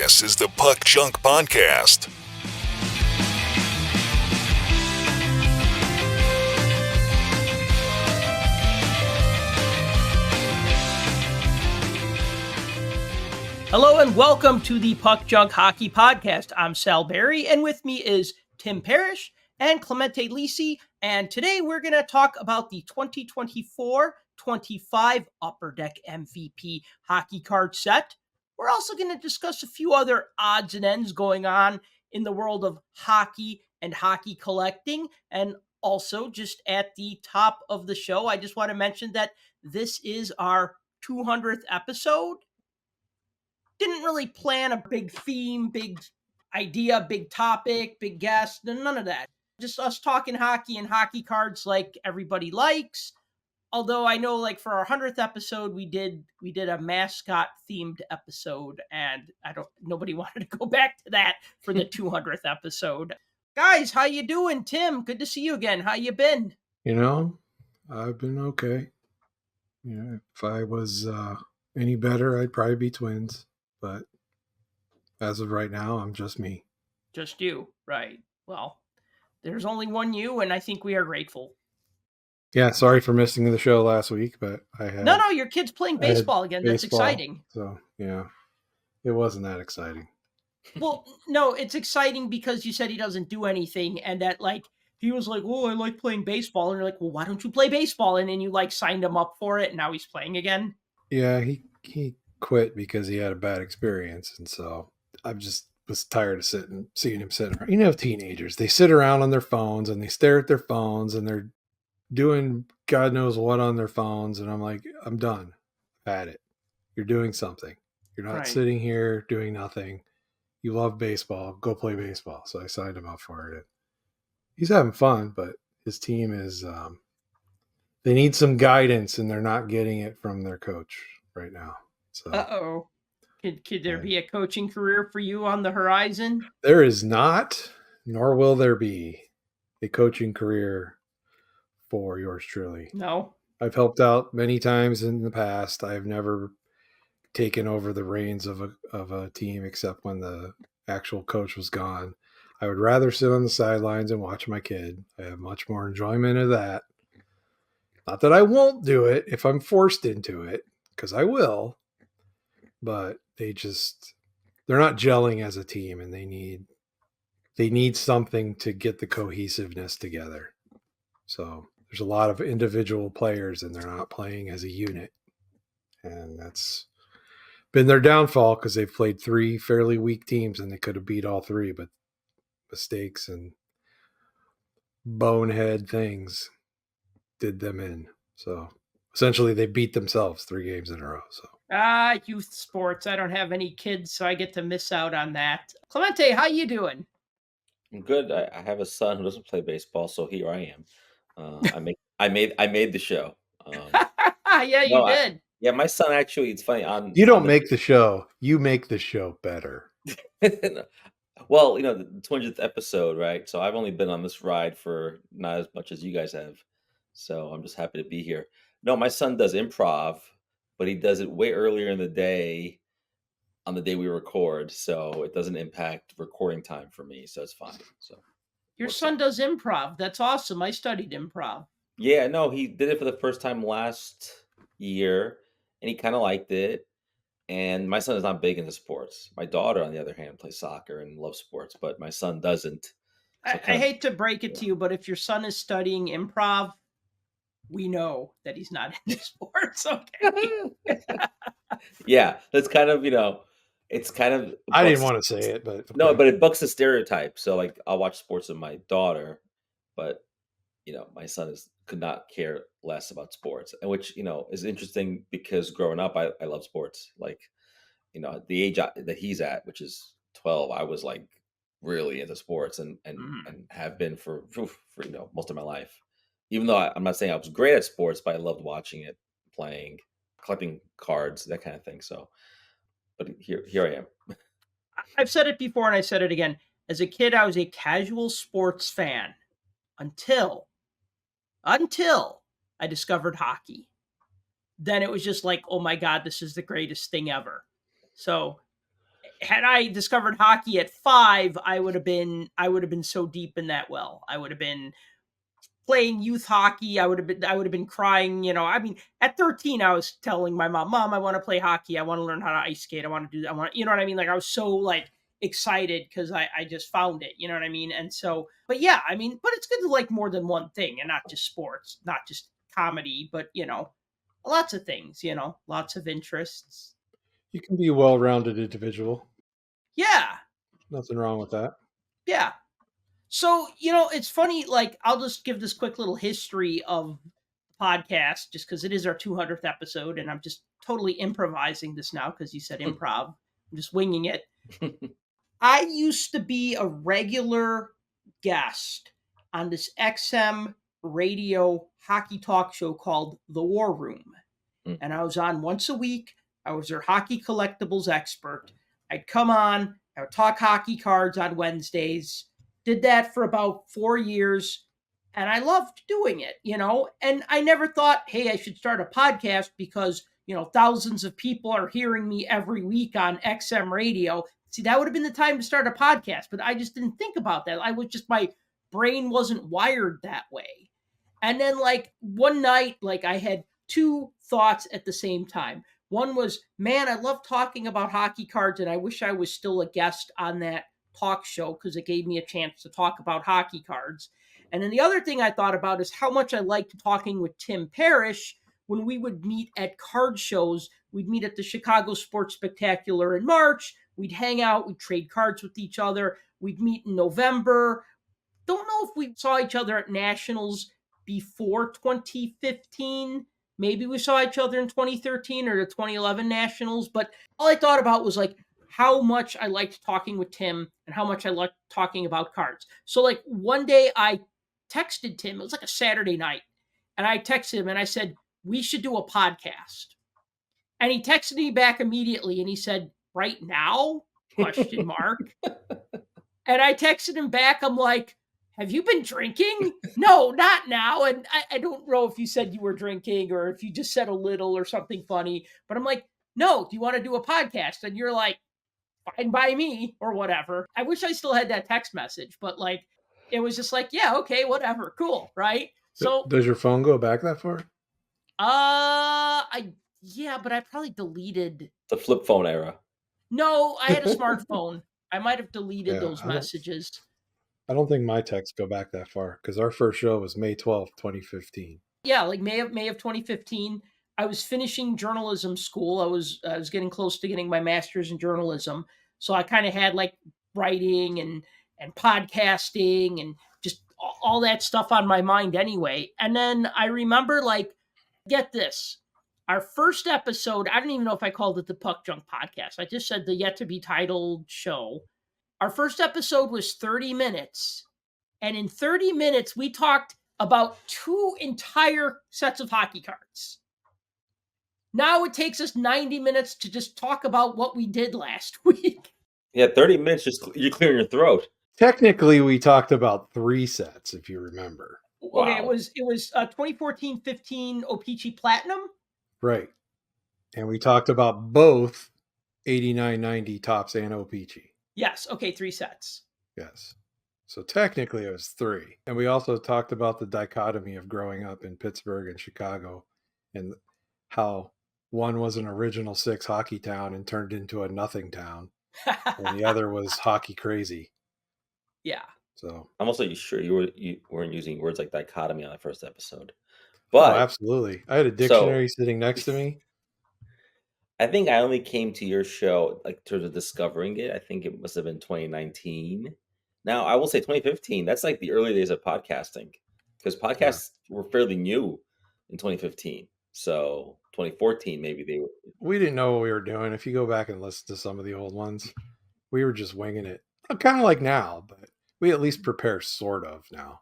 This is the Puck Junk Podcast. Hello and welcome to the Puck Junk Hockey Podcast. I'm Sal Berry, and with me is Tim Parrish and Clemente Lisi, and today we're going to talk about the 2024-25 Upper Deck MVP hockey card set. We're also going to discuss a few other odds and ends going on in the world of hockey and hockey collecting, and also just at the top of the show, I just want to mention that this is our 200th episode. Didn't really plan a big theme, big idea, big topic, big guest, none of that. Just us talking hockey and hockey cards like everybody likes. Although I know, like, for our 100th episode, we did a mascot themed episode, and nobody wanted to go back to that for the 200th episode. Guys, how you doing? Tim, good to see you again. How you been? You know, I've been okay. If I was any better, I'd probably be twins. But as of right now, I'm just me. Just you, right. Well, there's only one you, and I think we are grateful. Yeah, sorry for missing the show last week, but I had... No, your kid's playing baseball again. That's exciting. So, yeah, it wasn't that exciting. Well, no, it's exciting because you said he doesn't do anything, and that, like, he was like, oh, I like playing baseball. And you're like, well, why don't you play baseball? And then you, like, signed him up for it, and now he's playing again. Yeah, he quit because he had a bad experience, and so I just was tired of seeing him sitting around. You know, teenagers, they sit around on their phones and they stare at their phones and they're doing God knows what on their phones, and I'm like, I'm done. I've had it. You're doing something. You're not sitting here doing nothing. You love baseball. Go play baseball. So I signed him up for it. He's having fun, but his team is they need some guidance, and they're not getting it from their coach right now. So, uh-oh. Could there be a coaching career for you on the horizon? There is not, nor will there be a coaching career for yours truly. No. I've helped out many times in the past. I've never taken over the reins of a team except when the actual coach was gone. I would rather sit on the sidelines and watch my kid. I have much more enjoyment of that. Not that I won't do it if I'm forced into it, because I will. But they're not gelling as a team, and they need something to get the cohesiveness together. So there's a lot of individual players, and they're not playing as a unit. And that's been their downfall, because they've played three fairly weak teams, and they could have beat all three, but mistakes and bonehead things did them in. So essentially they beat themselves 3 games in a row. So youth sports. I don't have any kids, so I get to miss out on that. Clemente, how you doing? I'm good. I have a son who doesn't play baseball, so here I am. I made the show. Yeah, you did. My son actually. It's funny. You don't make the show. You make the show better. Well, the 200th episode, right? So I've only been on this ride for not as much as you guys have. So I'm just happy to be here. No, my son does improv, but he does it way earlier in the day, on the day we record, so it doesn't impact recording time for me, so it's fine. So your son does improv. That's awesome. I studied improv. Yeah, no, he did it for the first time last year, and he kind of liked it. And my son is not big into sports. My daughter, on the other hand, plays soccer and loves sports, but my son doesn't. So I hate to break it to you, but if your son is studying improv, we know that he's not into sports. Okay. Yeah, that's kind of, it's kind of. I didn't want to say it, but okay. No, but it bucks the stereotype. So, like, I'll watch sports with my daughter, but my son could not care less about sports, and which is interesting, because growing up, I love sports. Like, at the age that he's at, which is 12, I was like really into sports, and have been for most of my life. Even though I'm not saying I was great at sports, but I loved watching it, playing, collecting cards, that kind of thing. So, but here I am. I've said it before, and I said it again. As a kid, I was a casual sports fan until I discovered hockey. Then it was just like, oh my God, this is the greatest thing ever. So had I discovered hockey at 5, I would have been so deep in that well. I would have been playing youth hockey. I would have been crying, I mean, at 13 I was telling my mom, I want to play hockey. I want to learn how to ice skate. I want to do that. You know what I mean? Like I was so like excited because I just found it, you know what I mean? And so, but yeah, I mean, but it's good to like more than one thing and not just sports, not just comedy, but lots of things, lots of interests. You can be a well-rounded individual. Yeah. Nothing wrong with that. Yeah. So, it's funny, like, I'll just give this quick little history of the podcast just because it is our 200th episode, and I'm just totally improvising this now because you said improv. I'm just winging it. I used to be a regular guest on this XM radio hockey talk show called The War Room. And I was on once a week. I was their hockey collectibles expert. I'd come on, I would talk hockey cards on Wednesdays. Did that for about 4 years, and I loved doing it, and I never thought, hey, I should start a podcast because, thousands of people are hearing me every week on XM radio. See, that would have been the time to start a podcast, but I just didn't think about that. My brain wasn't wired that way. And then like one night, like I had two thoughts at the same time. One was, man, I love talking about hockey cards, and I wish I was still a guest on that talk show because it gave me a chance to talk about hockey cards. And then the other thing I thought about is how much I liked talking with Tim Parrish when we would meet at card shows. We'd meet at the Chicago Sports Spectacular in March. We'd hang out. We'd trade cards with each other. We'd meet in November. Don't know if we saw each other at Nationals before 2015. Maybe we saw each other in 2013 or the 2011 Nationals. But all I thought about was like how much I liked talking with Tim and how much I liked talking about cards. So like one day I texted Tim. It was like a Saturday night. And I texted him and I said, we should do a podcast. And he texted me back immediately and he said, right now? Question mark. And I texted him back. I'm like, have you been drinking? No, not now. And I don't know if you said you were drinking or if you just said a little or something funny. But I'm like, no, do you want to do a podcast? And you're like, fine by me or whatever. I wish I still had that text message, but like, it was just like, yeah, okay, whatever. Cool. Right. So does your phone go back that far? Yeah, but I probably deleted the flip phone era. No, I had a smartphone. I might have deleted those messages. I don't think my texts go back that far because our first show was May 12th, 2015. Yeah, like May of 2015. I was finishing journalism school. I was getting close to getting my master's in journalism. So I kind of had like writing and podcasting and just all that stuff on my mind anyway. And then I remember like, get this. Our first episode, I don't even know if I called it the Puck Junk Podcast. I just said the yet to be titled show. Our first episode was 30 minutes. And in 30 minutes, we talked about 2 entire sets of hockey cards. Now it takes us 90 minutes to just talk about what we did last week. Yeah, 30 minutes, just you're clearing your throat. Technically, we talked about 3 sets, if you remember. Wow. Okay, it was 2014-15 O-Pee-Chee Platinum. Right. And we talked about both 89-90 Topps and O-Pee-Chee. Yes. Okay, 3 sets. Yes. So technically it was 3. And we also talked about the dichotomy of growing up in Pittsburgh and Chicago and how one was an original 6 hockey town and turned into a nothing town. And the other was hockey crazy. Yeah. So I'm also sure you weren't using words like dichotomy on the first episode. But absolutely. I had a dictionary sitting next to me. I think I only came to your show like sort of discovering it. I think it must have been 2019. Now I will say 2015. That's like the early days of podcasting because podcasts were fairly new in 2015. So 2014 maybe they were. We didn't know what we were doing. If you go back and listen to some of the old ones, we were just winging it. Kind of like now, but we at least prepare sort of now.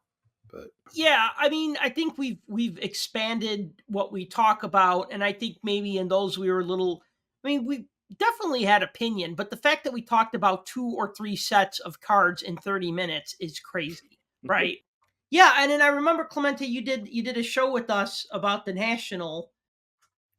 But yeah, I mean, I think we've expanded what we talk about, and I think maybe in those we were a little. I mean, we definitely had opinion, but the fact that we talked about 2 or 3 sets of cards in 30 minutes is crazy, right? Yeah, and then I remember Clemente, you did a show with us about the National.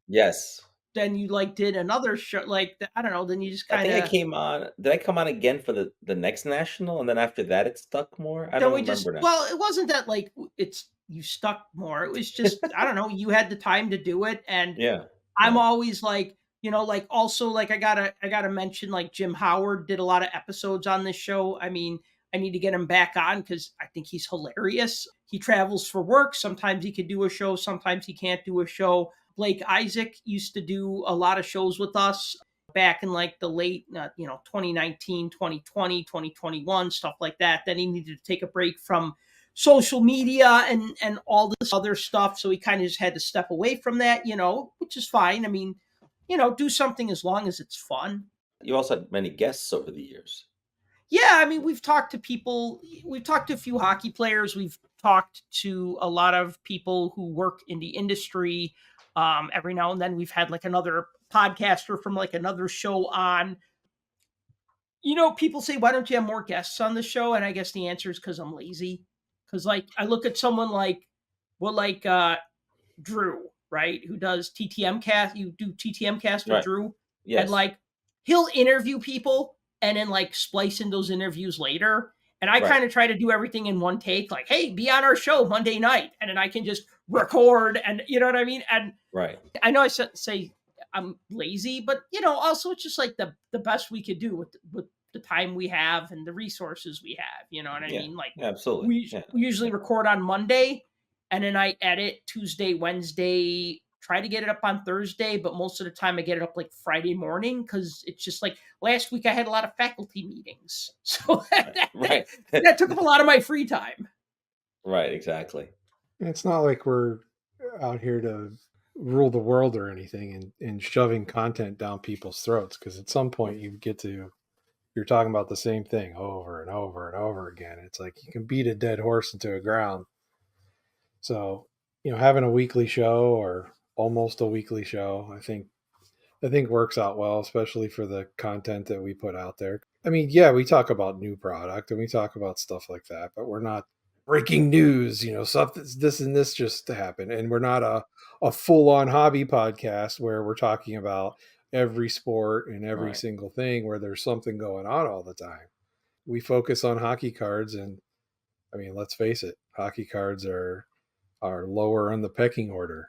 Yes. then you like did another show, like I don't know. Then you just I kind think I of came on. Did I come on again for the next national, and then after that it stuck more? I then don't we just remember now. well, it wasn't that like it's you stuck more. It was just I don't know. You had the time to do it, and Yeah, I'm yeah, always like, like also like I gotta mention like Jim Howard did a lot of episodes on this show. I mean, I need to get him back on because I think he's hilarious. He travels for work. Sometimes he could do a show, sometimes he can't do a show. Blake Isaac used to do a lot of shows with us back in like the late 2019, 2020, 2021, stuff like that. Then he needed to take a break from social media and all this other stuff. So he kind of just had to step away from that, which is fine. I mean, do something as long as it's fun. you also had many guests over the years. Yeah, I mean, we've talked to people, we've talked to a few hockey players, we've talked to a lot of people who work in the industry. Every now and then we've had like another podcaster from like another show on. People say, why don't you have more guests on the show? And I guess the answer is because I'm lazy. Because like I look at someone like, well, like Drew, right? Who does TTM cast? You do TTM cast with Right. Drew, and Yes. like he'll interview people and then like splice in those interviews later. And I Right. kind of try to do everything in one take, like, hey, be on our show Monday night, and then I can just record, and you know what I mean. And Right. I know I say I'm lazy, but also it's just like the best we could do with the time we have and the resources we have. You know what I Yeah. mean? Like Yeah, absolutely. we Yeah. we usually record on Monday, and then I edit Tuesday, Wednesday. Try to get it up on Thursday, but most of the time I get it up like Friday morning because it's just like last week I had a lot of faculty meetings, so Right. that took up a lot of my free time. Right. Exactly. It's not like we're out here to rule the world or anything and shoving content down people's throats, because at some point you're talking about the same thing over and over and over again. It's like you can beat a dead horse into a ground. So, having a weekly show or almost a weekly show, I think works out well, especially for the content that we put out there. I mean, yeah, we talk about new product and we talk about stuff like that, but we're not breaking news, stuff that's this and this just happened. And we're not a full on hobby podcast where we're talking about every sport and every Right. single thing where there's something going on all the time. We focus on hockey cards, and I mean, let's face it, hockey cards are lower on the pecking order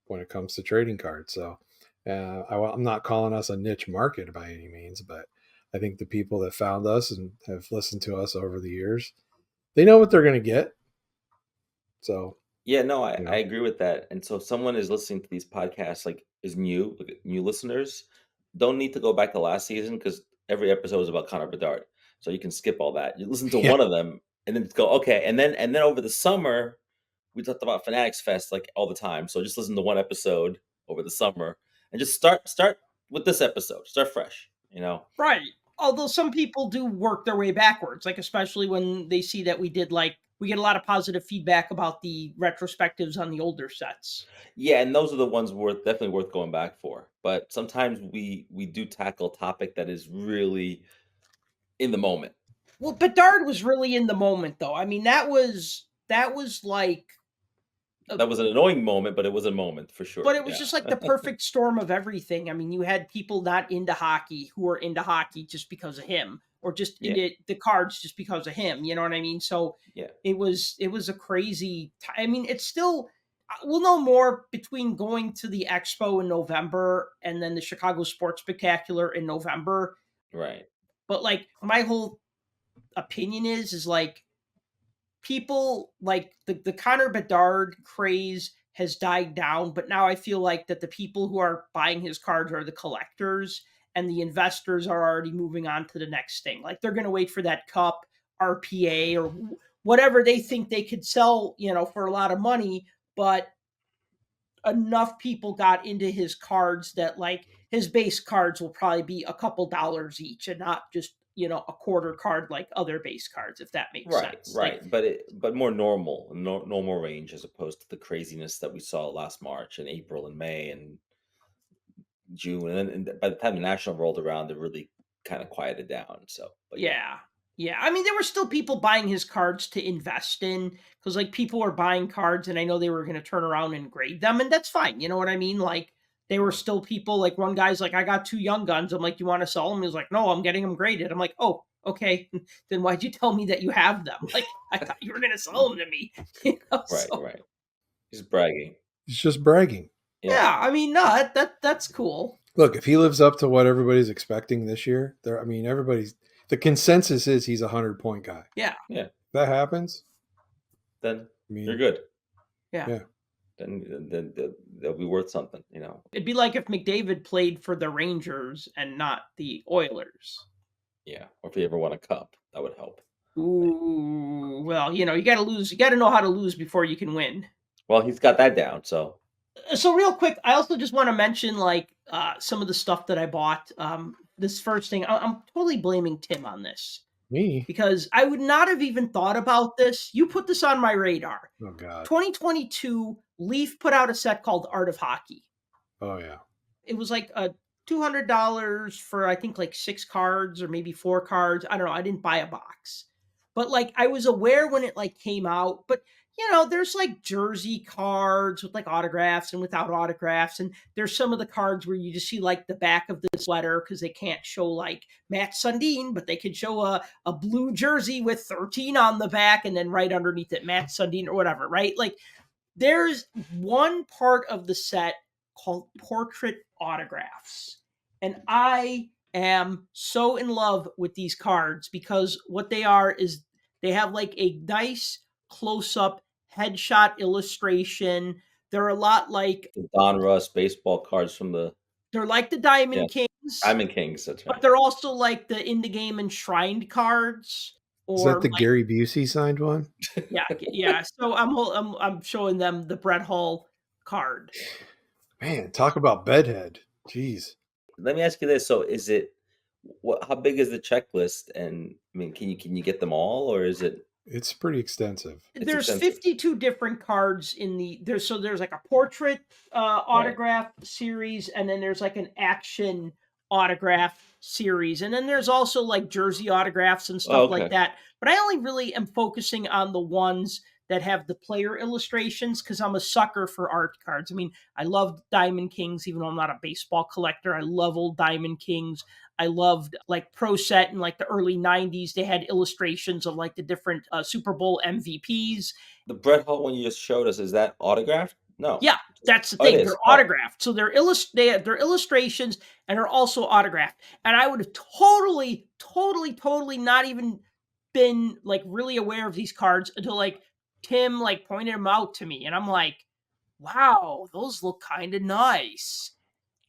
when it comes to trading cards. So I'm not calling us a niche market by any means, but I think the people that found us and have listened to us over the years, they know what they're going to get. So, Yeah, no, you I know, agree with that. And so if someone is listening to these podcasts, like is new, like new listeners, don't need to go back to last season because every episode is about Connor Bedard. So you can skip all that. You listen to yeah, one of them and then go, okay. And then over the summer, we talked about Fanatics Fest like all the time. So just listen to one episode over the summer and just start with this episode. Start fresh. Right. Although some people do work their way backwards, like especially when they see that we get a lot of positive feedback about the retrospectives on the older sets. Yeah, and those are the ones definitely worth going back for. But sometimes we do tackle a topic that is really in the moment. Well, Bedard was really in the moment though. I mean, that was like That was an annoying moment, but it was a moment for but sure. it was Yeah. just like the perfect storm of everything. I mean, you had people not into hockey who were into hockey just because of him, or just Yeah. into the cards just because of him. You know what I mean? So Yeah. it was a crazy. I mean, it's still. We'll know more between going to the expo in November and then the Chicago Sports Spectacular in November. Right. But like my whole opinion is like people like the Connor Bedard craze has died down, but now I feel like that the people who are buying his cards are the collectors, and the investors are already moving on to the next thing. Like they're going to wait for that cup RPA or whatever they think they could sell, for a lot of money, but enough people got into his cards that like his base cards will probably be a couple dollars each and not just, a quarter card like other base cards, if that makes Right. sense. Like Right. But more normal range as opposed to the craziness that we saw last March and April and May and June. And by the time the national rolled around, it really kind of quieted down. So, but yeah. yeah. Yeah. I mean, there were still people buying his cards to invest in because, like, people were buying cards and I know they were going to turn around and grade them. And that's fine. You know what I mean? Like, they were still people like one guy's like, I got 2 young guns. I'm like, you want to sell them? He's like, no, I'm getting them graded. I'm like, oh, okay. Then why'd you tell me that you have them? Like, I thought you were going to sell them to me. Right, So, right. He's bragging. He's just bragging. yeah, I mean, no, that's cool. Look, if he lives up to what everybody's expecting this year, the consensus is he's a 100-point guy. Yeah. If that happens, Then I mean, you're good. Yeah. Then they'll be worth something, you know. It'd be like if McDavid played for the Rangers and not the Oilers. Yeah. Or if you ever won a cup, that would help. Ooh, well, you got to lose. You got to know how to lose before you can win. Well, he's got that down, so. So real quick, I also just want to mention like some of the stuff that I bought. This first thing, I'm totally blaming Tim on this me. because I would not have even thought about this. You put this on my radar. Oh God. 2022, Leaf put out a set called Art of Hockey. Oh yeah. It was like $200 for I think like 6 cards or maybe 4 cards. I don't know. I didn't buy a box, but like I was aware when it like came out. But there's like jersey cards with like autographs and without autographs, and there's some of the cards where you just see like the back of the sweater because they can't show like Matt Sundin, but they could show a blue jersey with 13 on the back, and then right underneath it Matt Sundin or whatever, right? Like there's one part of the set called portrait autographs. And I am so in love with these cards because what they are is they have like a nice close-up headshot illustration. They're a lot like The Don Russ baseball cards from the they're like the Diamond Kings. Diamond Kings, that's right. But they're also like the in the game enshrined cards. Is that the like, Gary Busey signed one? Yeah. So I'm showing them the Brett Hull card. Man, talk about bedhead. Jeez. Let me ask you this: so, is it how big is the checklist? And I mean, can you get them all, or is it? It's pretty extensive. There's extensive. 52 different cards in there's like a portrait autograph series, and then there's like an action autograph series, and then there's also like jersey autographs and stuff like that. But I only really am focusing on the ones that have the player illustrations because I'm a sucker for art cards. I mean, I love Diamond Kings, even though I'm not a baseball collector. I love old Diamond Kings. I loved like Pro Set in like the early 90s. They had illustrations of like the different Super Bowl MVPs. The Brett Hull one you just showed us, is that autographed? No. Yeah, that's the thing. They're autographed. So they're illustrations and are also autographed. And I would have totally not even been like really aware of these cards until like Tim like pointed them out to me. And I'm like, wow, those look kind of nice.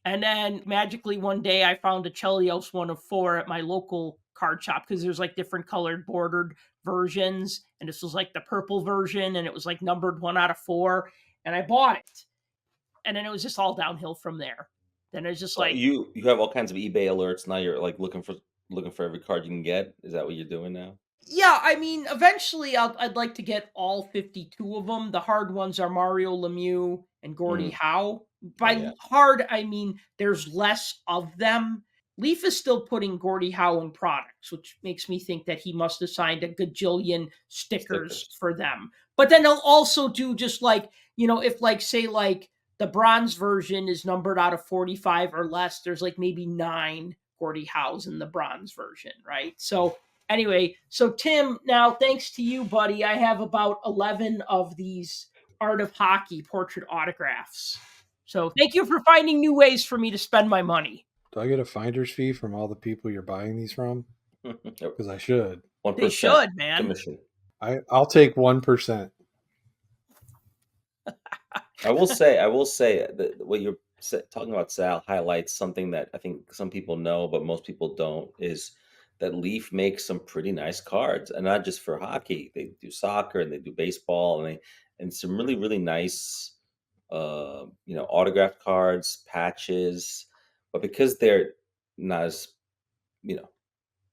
And then magically one day I found a Chelios 1 of 4 at my local card shop because there's like different colored bordered versions. And this was like the purple version and it was like numbered 1 out of 4. And I bought it. And then it was just all downhill from there. Then it's just like you have all kinds of eBay alerts now. You're like looking for every card you can get. Is that what you're doing now? Yeah, I mean, eventually I'd like to get all 52 of them. The hard ones are Mario Lemieux and Gordie Howe. By hard, I mean there's less of them. Leaf is still putting Gordie Howe in products, which makes me think that he must have signed a gajillion stickers for them. But then they'll also do just like, if like, say like the bronze version is numbered out of 45 or less, there's like maybe 9 Gordie Howes in the bronze version, right? So anyway, so Tim, now thanks to you, buddy, I have about 11 of these Art of Hockey portrait autographs. So thank you for finding new ways for me to spend my money. Do I get a finder's fee from all the people you're buying these from? Because I should. 1% they should, man. Commission. I'll take 1%. I will say that what you're talking about, Sal, highlights something that I think some people know, but most people don't, is that Leaf makes some pretty nice cards, and not just for hockey. They do soccer and they do baseball, and some really, really nice, autographed cards, patches. But because they're not as,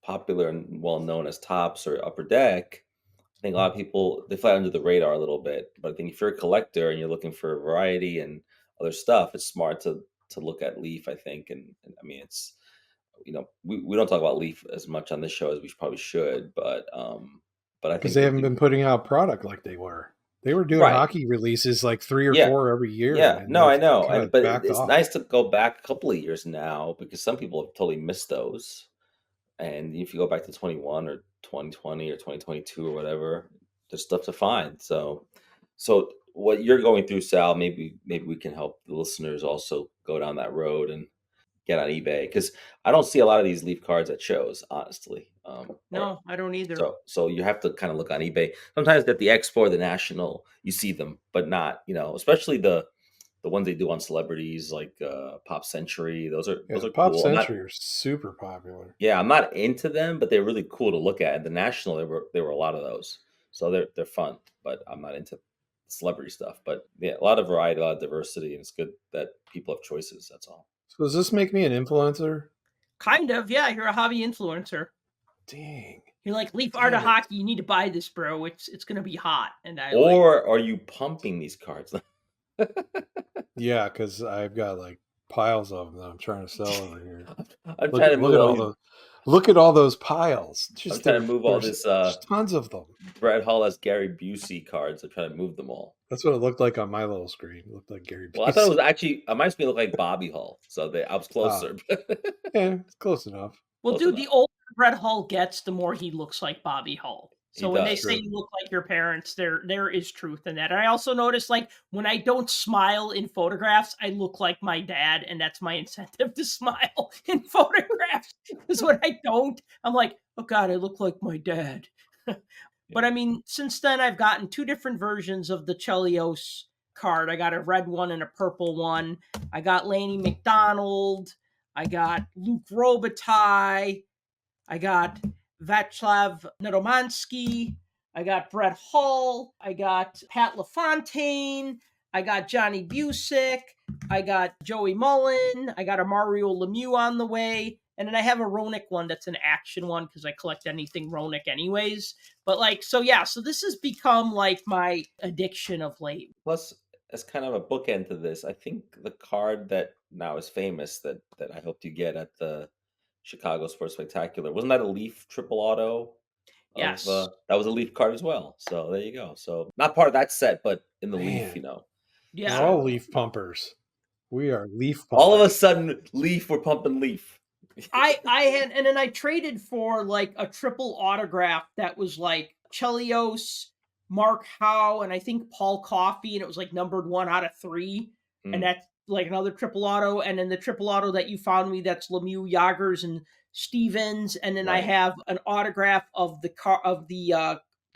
popular and well known as Tops or Upper Deck, I think a lot of people, they fly under the radar a little bit. But I think if you're a collector and you're looking for variety and other stuff, it's smart to look at Leaf, I think. And I mean, it's, we don't talk about Leaf as much on this show as we probably should, but I think because they haven't been putting out product like they were. They were doing Right. hockey releases like 3 or Yeah. 4 every year, Yeah. and No, I they've know. kind of But backed it's off. nice to go back a couple of years now because some people have totally missed those. And if you go back to 21 or 2020 or 2022 or whatever, there's stuff to find. So what you're going through, Sal, maybe we can help the listeners also go down that road and get on eBay because I don't see a lot of these Leaf cards at shows, honestly. Or No, I don't either. so you have to kind of look on eBay. Sometimes at the Expo or the National, you see them, but not, especially the ones they do on celebrities like Pop Century. Those are Yeah, those the are Pop cool. Century are super popular. Yeah, I'm not into them, but they're really cool to look at. At the National, there were a lot of those, so they're fun. But I'm not into celebrity stuff. But yeah, a lot of variety, a lot of diversity, and it's good that people have choices. That's all. So does this make me an influencer? Kind of, yeah. You're a hobby influencer. Dang. You're like Leaf Art Damn of it. Hockey. You need to buy this, bro. It's gonna be hot, and I like. Or are you pumping these cards? Yeah, because I've got like piles of them that I'm trying to sell over here. I'm Look trying at to move all these. look at all those piles. I'm Just trying to move all there's this tons of them. Brett Hall as Gary Busey cards. I'm trying to move them all. That's what it looked like on my little screen. It looked like Gary Well, I thought it was Busey. actually. It might look like Bobby Hull, so I was closer. Yeah, it's close enough. Well, Close dude, enough. the older Brett Hull gets, the more he looks like Bobby Hull. So He when they does. say True. you look like your parents, there is truth in that. And I also notice, like, when I don't smile in photographs, I look like my dad, and that's my incentive to smile in photographs. Because when I don't, I'm like, oh God, I look like my dad. But I mean, since then, I've gotten two different versions of the Chelios card. I got a red one and a purple one. I got Laney McDonald. I got Luke Robitaille. I got Václav Nedomansky. I got Brett Hull. I got Pat LaFontaine. I got Johnny Busick. I got Joey Mullen. I got a Mario Lemieux on the way. And then I have a Roenick one that's an action one because I collect anything Roenick anyways. But like, so yeah, so this has become like my addiction of late. Plus, as kind of a bookend to this, I think the card that now is famous that I hoped you get at the Chicago Sports Spectacular wasn't that a Leaf triple auto of Yes. that was a Leaf card as well. So there you go. So not part of that set, but in the Leaf, Man, Yeah. we're all So leaf pumpers. We are leaf all of a pumpers. sudden, Leaf we're pumping Leaf. I had, and then I traded for like a triple autograph that was like Chelios, Mark Howe, and I think Paul Coffey, and it was like numbered 1 out of 3, and Mm, that's like another triple auto, and then the triple auto that you found me that's Lemieux, Yagers, and Stevens, and then I right. have an autograph of the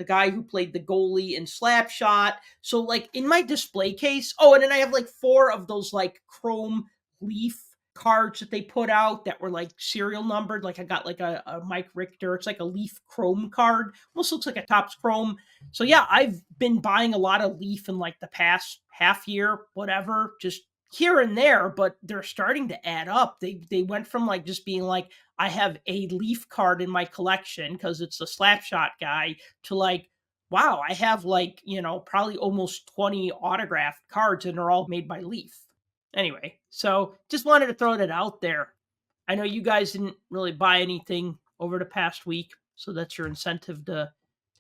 guy who played the goalie in Slapshot. So like in my display case, oh, and then I have like 4 of those like chrome Leaf cards that they put out that were like serial numbered. Like I got like a Mike Richter. It's like a Leaf Chrome card. Almost looks like a Topps Chrome. So yeah, I've been buying a lot of Leaf in like the past half year, whatever, just here and there, but they're starting to add up. They went from like just being like, I have a Leaf card in my collection because it's a Slapshot guy to like, wow, I have like, probably almost 20 autographed cards and they're all made by Leaf. Anyway, so just wanted to throw that out there. I know you guys didn't really buy anything over the past week, so that's your incentive to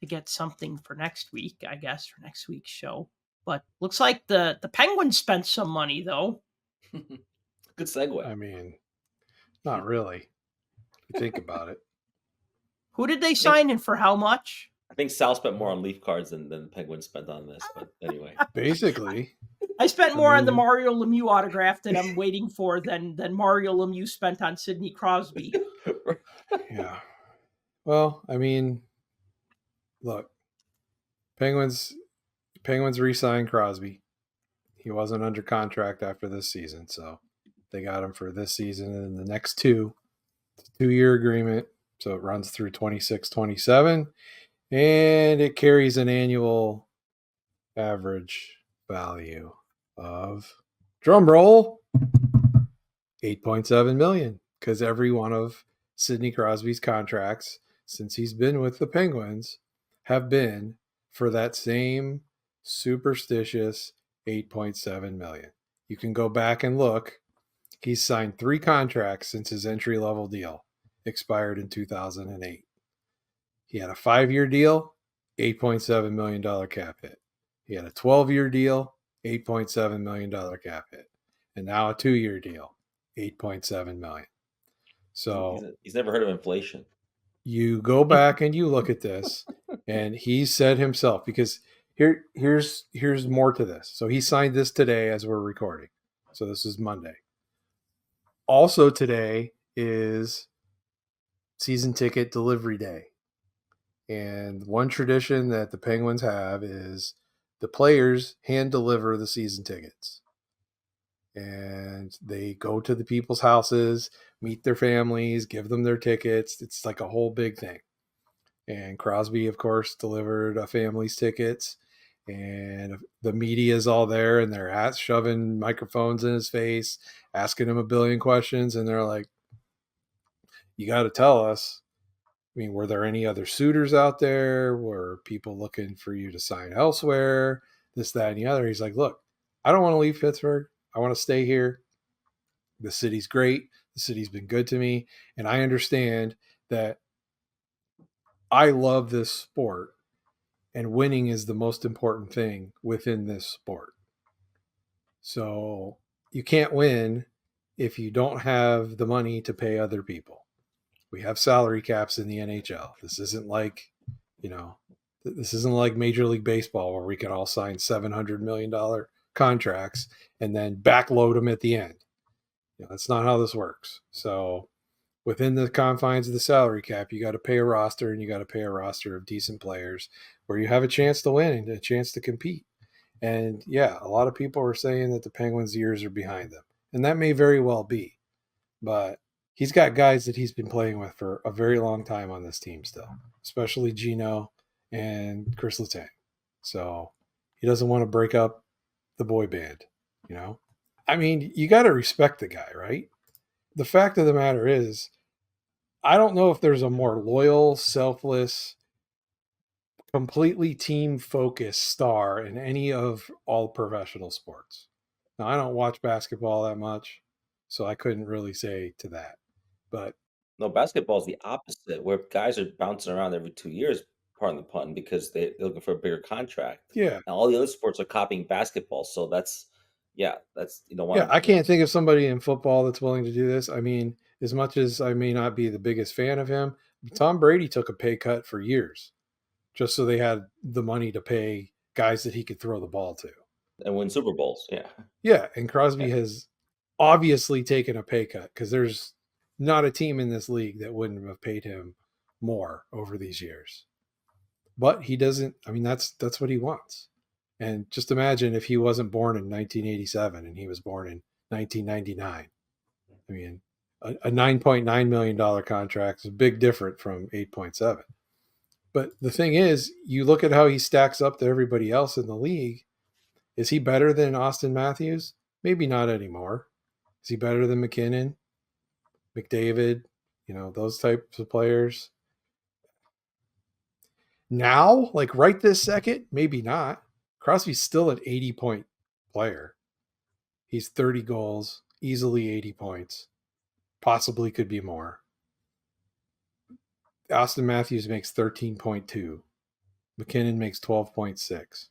get something for next week, I guess, for next week's show. But looks like the Penguins spent some money though. Good segue. I mean, not really. If you think about it. Who did they I think sign and for how much? I think Sal spent more on Leaf cards than the Penguins spent on this. But anyway, Basically. I spent I more on the mean, Mario Lemieux autograph that I'm waiting for than Mario Lemieux spent on Sidney Crosby. yeah. Well, I mean, look, Penguins re-signed Crosby. He wasn't under contract after this season, so they got him for this season and the next 2. It's a 2-year agreement, so it runs through 26-27, and it carries an annual average value of, drum roll, $8.7 million, because every one of Sidney Crosby's contracts since he's been with the Penguins have been for that same superstitious $8.7 million. You can go back and look. He's signed 3 contracts since his entry-level deal expired in 2008. He had a 5-year deal, $8.7 million cap hit. He had a 12-year deal, $8.7 million cap hit. And now a 2-year deal, $8.7 million. So He's never heard of inflation. you go back and you look at this, and he said himself, because here's more to this. So he signed this today as we're recording. So this is Monday. Also today is season ticket delivery day. And one tradition that the Penguins have is the players hand deliver the season tickets. And they go to the people's houses, meet their families, give them their tickets. It's like a whole big thing. And Crosby, of course, delivered a family's tickets. And the media is all there, and they're shoving microphones in his face, asking him a billion questions. And they're like, you got to tell us. I mean, were there any other suitors out there? Were people looking for you to sign elsewhere? This, that, and the other. He's like, look, I don't want to leave Pittsburgh. I want to stay here. The city's great. The city's been good to me. And I understand that I love this sport, and winning is the most important thing within this sport. So you can't win if you don't have the money to pay other people. We have salary caps in the NHL. This isn't like, this isn't like Major League Baseball where we can all sign $700 million contracts and then backload them at the end. That's not how this works. So within the confines of the salary cap, you got to pay a roster, and you got to pay a roster of decent players where you have a chance to win and a chance to compete. And yeah, a lot of people are saying that the Penguins' years are behind them. And that may very well be. But he's got guys that he's been playing with for a very long time on this team still, especially Gino and Chris Letang. So he doesn't want to break up the boy band, I mean, you got to respect the guy, right? The fact of the matter is, I don't know if there's a more loyal, selfless, completely team-focused star in any of all professional sports. Now, I don't watch basketball that much, so I couldn't really say to that. But no, basketball is the opposite, where guys are bouncing around every 2 years, pardon the pun, because they're looking for a bigger contract. yeah, And all the other sports are copying basketball, so that's you don't want yeah, I can't think of somebody in football that's willing to do this. I mean, as much as I may not be the biggest fan of him, Tom Brady took a pay cut for years just so they had the money to pay guys that he could throw the ball to. and win Super Bowls. Yeah. Yeah, and Crosby has obviously taken a pay cut because there's not a team in this league that wouldn't have paid him more over these years. But he doesn't. I mean, that's what he wants. And just imagine if he wasn't born in 1987 and he was born in 1999. I mean, a $9.9 million contract is a big difference from 8.7. But the thing is, you look at how he stacks up to everybody else in the league. Is he better than Austin Matthews? Maybe not anymore. Is he better than McKinnon, McDavid, those types of players? Now, like right this second, maybe not. Crosby's still an 80-point player. He's 30 goals, easily 80 points. Possibly could be more. Austin Matthews makes 13.2. McKinnon makes 12.6.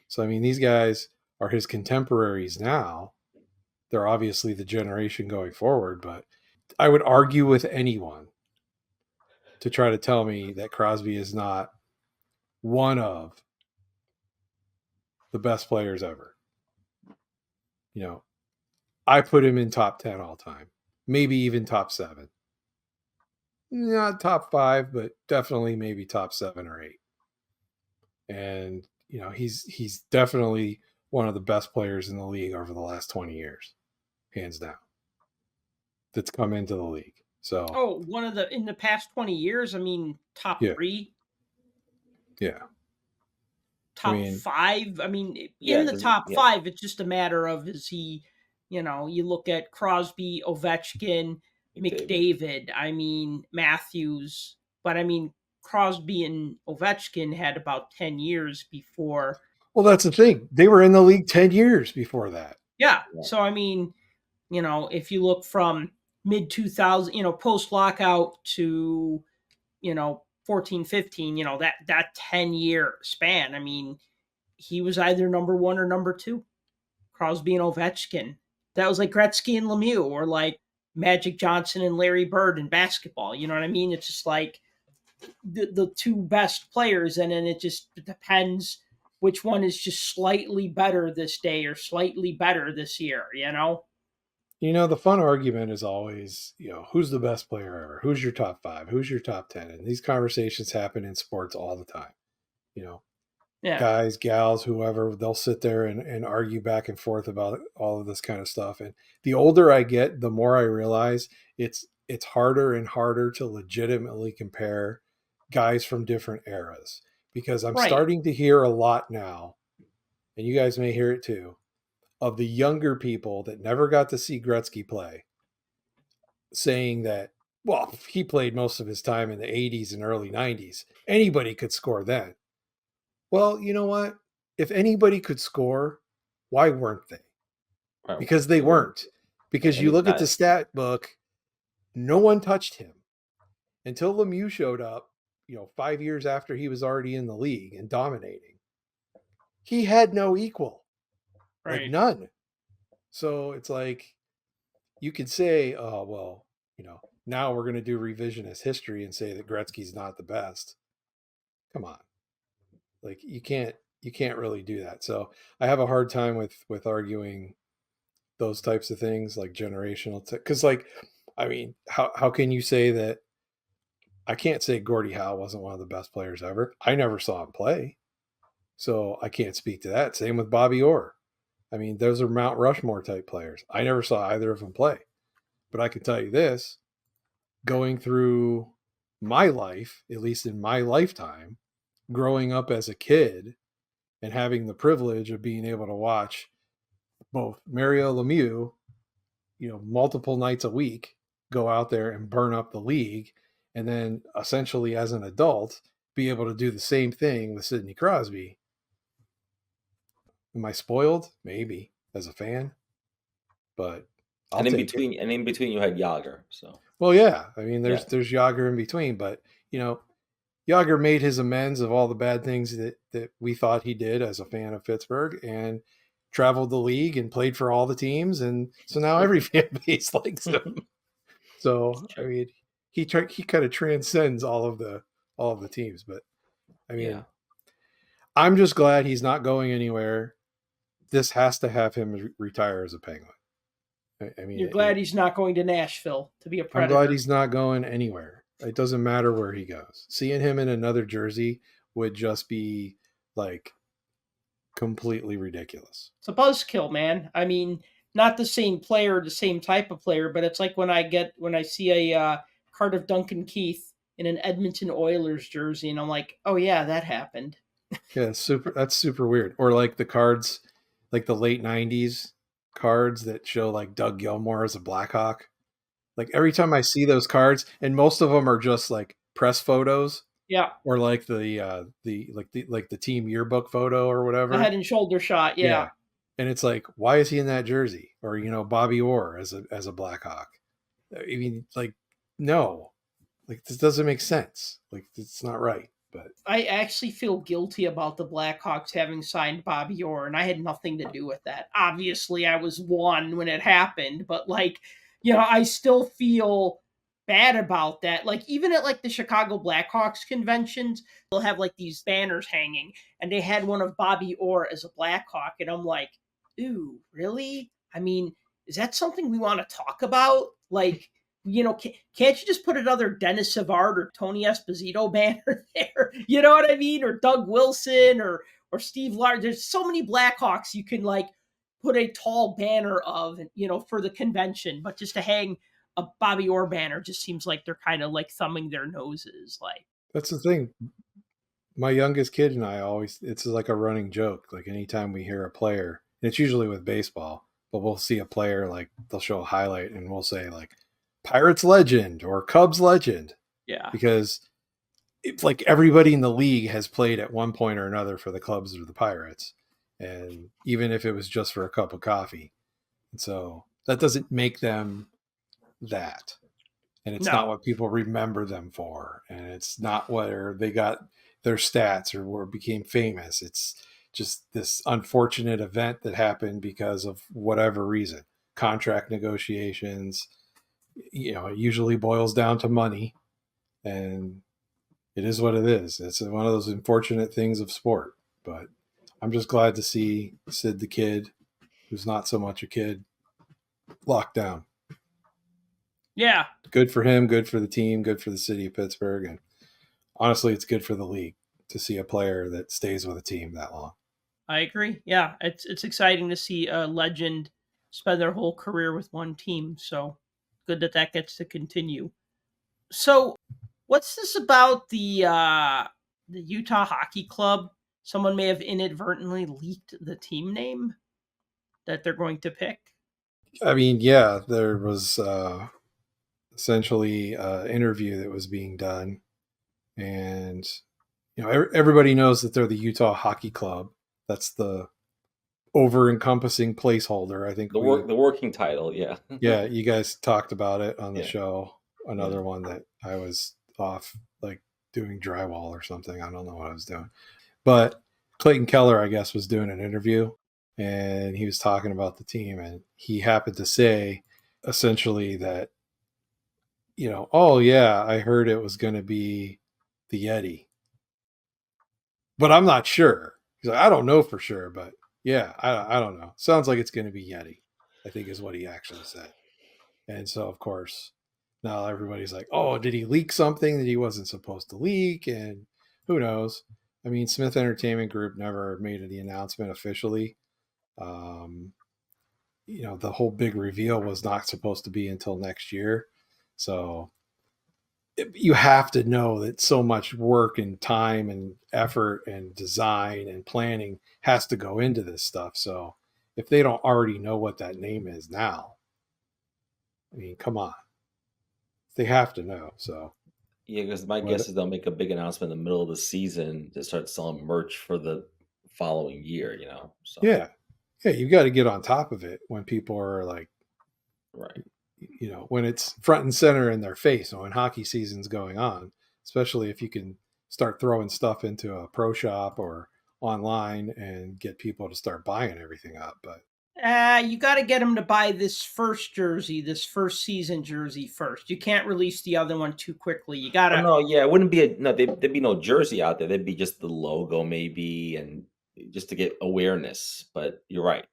So, I mean, these guys are his contemporaries now. They're obviously the generation going forward, but I would argue with anyone to try to tell me that Crosby is not one of the best players ever. I put him in top 10 all time, maybe even top 7. Not top 5, but definitely maybe top 7 or 8. And, he's definitely one of the best players in the league over the last 20 years, hands down, that's come into the league. So, one of in the past 20 years, I mean, top yeah. 3. Yeah. Top 5. I mean, Yeah, in the top 5, it's just a matter of is he, you look at Crosby, Ovechkin, McDavid, I mean, Matthews. But I mean, Crosby and Ovechkin had about 10 years before. Well, that's the thing. They were in the league 10 years before that. Yeah. So, I mean, if you look from mid 2000, post lockout to, 14, 15, that 10-year span, I mean, he was either number one or number two. Crosby and Ovechkin. That was like Gretzky and Lemieux, or like Magic Johnson and Larry Bird in basketball. You know what I mean? It's just like the two best players, and then it just depends which one is just slightly better this day or slightly better this year, you know? The fun argument is always, who's the best player ever? Who's your top 5? Who's your top 10? And these conversations happen in sports all the time. Yeah. Guys, gals, whoever, they'll sit there and argue back and forth about all of this kind of stuff. And the older I get, the more I realize it's harder and harder to legitimately compare guys from different eras, because I'm Right. starting to hear a lot now, and you guys may hear it too, of the younger people that never got to see Gretzky play, saying that, well, he played most of his time in the 80s and early 90s. Anybody could score then. Well, you know what? If anybody could score, why weren't they? Right. Because they weren't. Because And you it's look at not- the stat book, no one touched him until Lemieux showed up, 5 years after he was already in the league and dominating. He had no equal. Right. Like none. So it's like, you could say, oh, well, now we're going to do revisionist history and say that Gretzky's not the best. Come on. Like you can't really do that. So I have a hard time with arguing those types of things, like generational, because how can you say that? I can't say Gordie Howe wasn't one of the best players ever. I never saw him play, so I can't speak to that. Same with Bobby Orr. I mean, those are Mount Rushmore type players. I never saw either of them play, but I can tell you this: going through my life, at least in my lifetime, growing up as a kid and having the privilege of being able to watch both Mario Lemieux, multiple nights a week, go out there and burn up the league, and then essentially as an adult be able to do the same thing with Sidney Crosby. Am I spoiled? Maybe, as a fan, but and in between you had Yager. So well, yeah. I mean, there's Yager in between, but Yager made his amends of all the bad things that we thought he did as a fan of Pittsburgh, and traveled the league and played for all the teams, and so now every fan base likes him. So I mean, he kind of transcends all of the teams. But I mean, I'm just glad he's not going anywhere. This has to have him retire as a Penguin. I mean, you're glad he's not going to Nashville to be a Predator. I'm glad he's not going anywhere. It doesn't matter where he goes. Seeing him in another jersey would just be like completely ridiculous. It's a buzzkill, man. I mean, not the same player, the same type of player, but it's like when I see a card of Duncan Keith in an Edmonton Oilers jersey, and I'm like, oh yeah, that happened. Yeah, that's super weird. Or like the cards, like the late 90s cards that show like Doug Gilmour as a Blackhawk. Like every time I see those cards, and most of them are just like press photos. Yeah. Or like the team yearbook photo or whatever. The head and shoulder shot, yeah. And it's like, why is he in that jersey? Or Bobby Orr as a Blackhawk. I mean, like, no. Like, this doesn't make sense. Like, it's not right. But I actually feel guilty about the Blackhawks having signed Bobby Orr, and I had nothing to do with that. Obviously, I was one when it happened, but I still feel bad about that. Like, even at like the Chicago Blackhawks conventions, they'll have like these banners hanging, and they had one of Bobby Orr as a Blackhawk, and I'm like, ooh, really? I mean, is that something we want to talk about? Like, can't you just put another Dennis Savard or Tony Esposito banner there? You know what I mean? Or Doug Wilson or Steve Largent. There's so many Blackhawks you can like put a tall banner of, for the convention, but just to hang a Bobby Orr banner just seems like they're kind of like thumbing their noses. Like, that's the thing. My youngest kid and I it's like a running joke. Like anytime we hear a player, and it's usually with baseball, but we'll see a player, like they'll show a highlight and we'll say like Pirates legend or Cubs legend. Yeah. Because it's like everybody in the league has played at one point or another for the Cubs or the Pirates. And even if it was just for a cup of coffee. And so that doesn't make them that. And it's not what people remember them for. And it's not where they got their stats or where became famous. It's just this unfortunate event that happened because of whatever reason, contract negotiations. It usually boils down to money, and it is what it is. It's one of those unfortunate things of sport. But I'm just glad to see Sid the Kid, who's not so much a kid, locked down. Yeah. Good for him, good for the team, good for the city of Pittsburgh. And honestly, it's good for the league to see a player that stays with a team that long. I agree. Yeah, it's exciting to see a legend spend their whole career with one team. So good that that gets to continue. So, what's this about the Utah Hockey Club? Someone may have inadvertently leaked the team name that they're going to pick. I mean, yeah, there was essentially an interview that was being done, and everybody knows that they're the Utah Hockey Club. That's the over-encompassing placeholder. I think The working title, yeah. Yeah, you guys talked about it on the Yeah. show. Another one that I was off, like doing drywall or something. I don't know what I was doing. But Clayton Keller, I guess, was doing an interview, and he was talking about the team, and he happened to say essentially that, oh yeah, I heard it was going to be the Yeti, but I'm not sure. He's like, I don't know for sure, but yeah, I don't know. Sounds like it's going to be Yeti, I think is what he actually said. And so, of course, now everybody's like, oh, did he leak something that he wasn't supposed to leak? And who knows? I mean, Smith Entertainment Group never made the announcement officially. The whole big reveal was not supposed to be until next year. So you have to know that so much work and time and effort and design and planning has to go into this stuff. So if they don't already know what that name is now, I mean, come on. They have to know. So Yeah, because my guess is they'll make a big announcement in the middle of the season to start selling merch for the following year, So yeah, you got to get on top of it when people are like, right. When it's front and center in their face, when hockey season's going on, especially if you can start throwing stuff into a pro shop or online and get people to start buying everything up. But You got to get them to buy this first jersey, this first season jersey first. You can't release the other one too quickly. You got Oh, to. no, yeah, it wouldn't be there'd be no jersey out there. There'd be just the logo maybe, and just to get awareness. But you're right.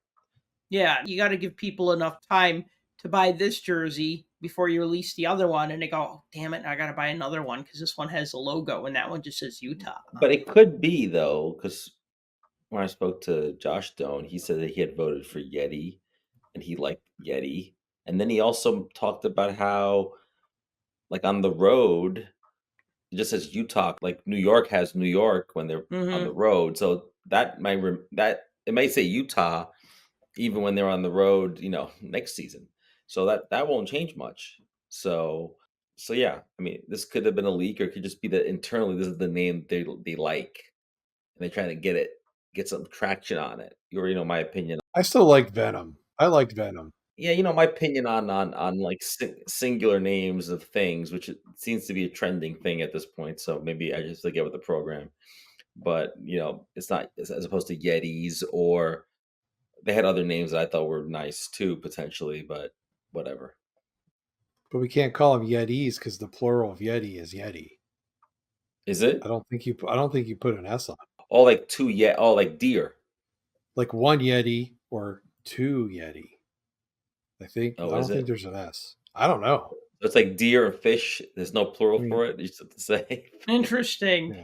Yeah, you got to give people enough time to buy this jersey before you release the other one, and they go, oh, damn it, I got to buy another one because this one has a logo and that one just says Utah. But it could be though, because when I spoke to Josh Doan, he said that he had voted for Yeti and he liked Yeti. And then he also talked about how, like, on the road, it just says Utah. Like New York has New York when they're on the road, so that that it might say Utah even when they're on the road, next season. So that won't change much. So yeah, I mean, this could have been a leak, or it could just be that internally this is the name they like, and they're trying to get some traction on it. Or my opinion. I still like Venom. I liked Venom. Yeah, my opinion on like singular names of things, which it seems to be a trending thing at this point. So maybe I just get with the program, but it's not as opposed to Yetis, or they had other names that I thought were nice too, potentially, but whatever. But we can't call them Yetis because the plural of Yeti is Yeti. Is it? I don't think you put an S on. Oh, like two Oh, like deer. Like one Yeti or two Yeti. I Oh, don't is think it? there's an S. I don't know. It's like deer and fish. There's no plural for it. You just have to say. Interesting. Yeah.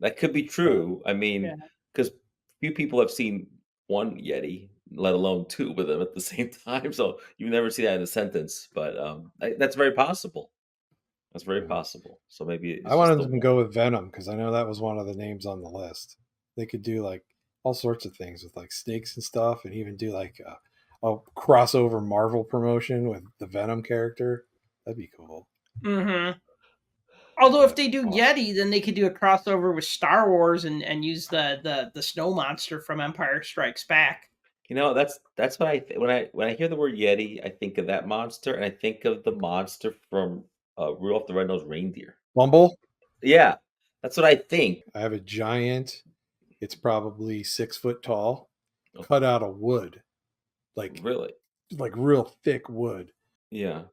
That could be true. I Yeah. mean, because few people have seen one Yeti, let alone two with them at the same time. So you never see that in a sentence. But that's very possible. That's very Yeah. possible. So maybe it's I just wanted the them to one. go with Venom because I know that was one of the names on the list. They could do like all sorts of things with like snakes and stuff, and even do like a crossover Marvel promotion with the Venom character. That'd be cool. Although if But they do Yeti, then they could do a crossover with Star Wars and use the snow monster from Empire Strikes Back. That's what when I hear the word Yeti, I think of that monster, and I think of the monster from Rudolph the Red-Nosed Reindeer. Bumble, Yeah, that's what I think. I have a giant It's probably 6 foot tall, Oh, cut out of wood, like really? real thick wood Yeah.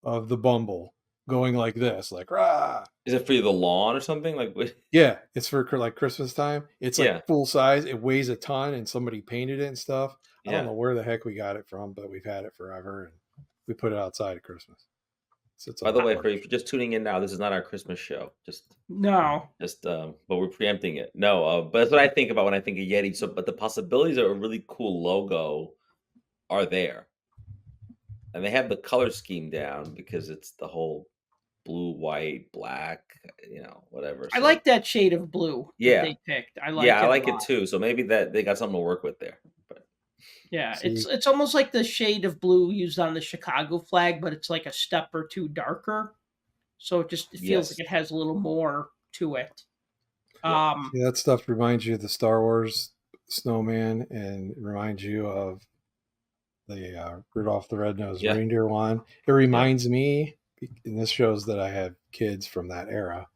of the Bumble going like this, like rah. Is it for the lawn or something? Like, what? Yeah, it's for like Christmas time. It's like Yeah. full size. It weighs a ton, and somebody painted it and stuff. I don't Yeah. know where the heck we got it from, but we've had it forever, and we put it outside at Christmas. Sits By on the the way, porch. if you're just tuning in now, this is not our Christmas show. No. But we're preempting it. No, but that's what I think about when I think of Yeti. So, but the possibilities of a really cool logo are there, and they have the color scheme down because it's the whole blue, white, black, whatever. I So, like that shade of blue that yeah, they picked. I yeah, like I it a like it lot. too. So maybe that they got something to work with there. But Yeah, See, it's almost like the shade of blue used on the Chicago flag, but it's like a step or two darker. So it feels like yes, it has a little more to it. yeah, Um, that stuff reminds you of the Star Wars snowman, and it reminds you of the Rudolph the Red-Nosed yeah, Reindeer one. It yeah. reminds me, and this shows that I had kids from that era.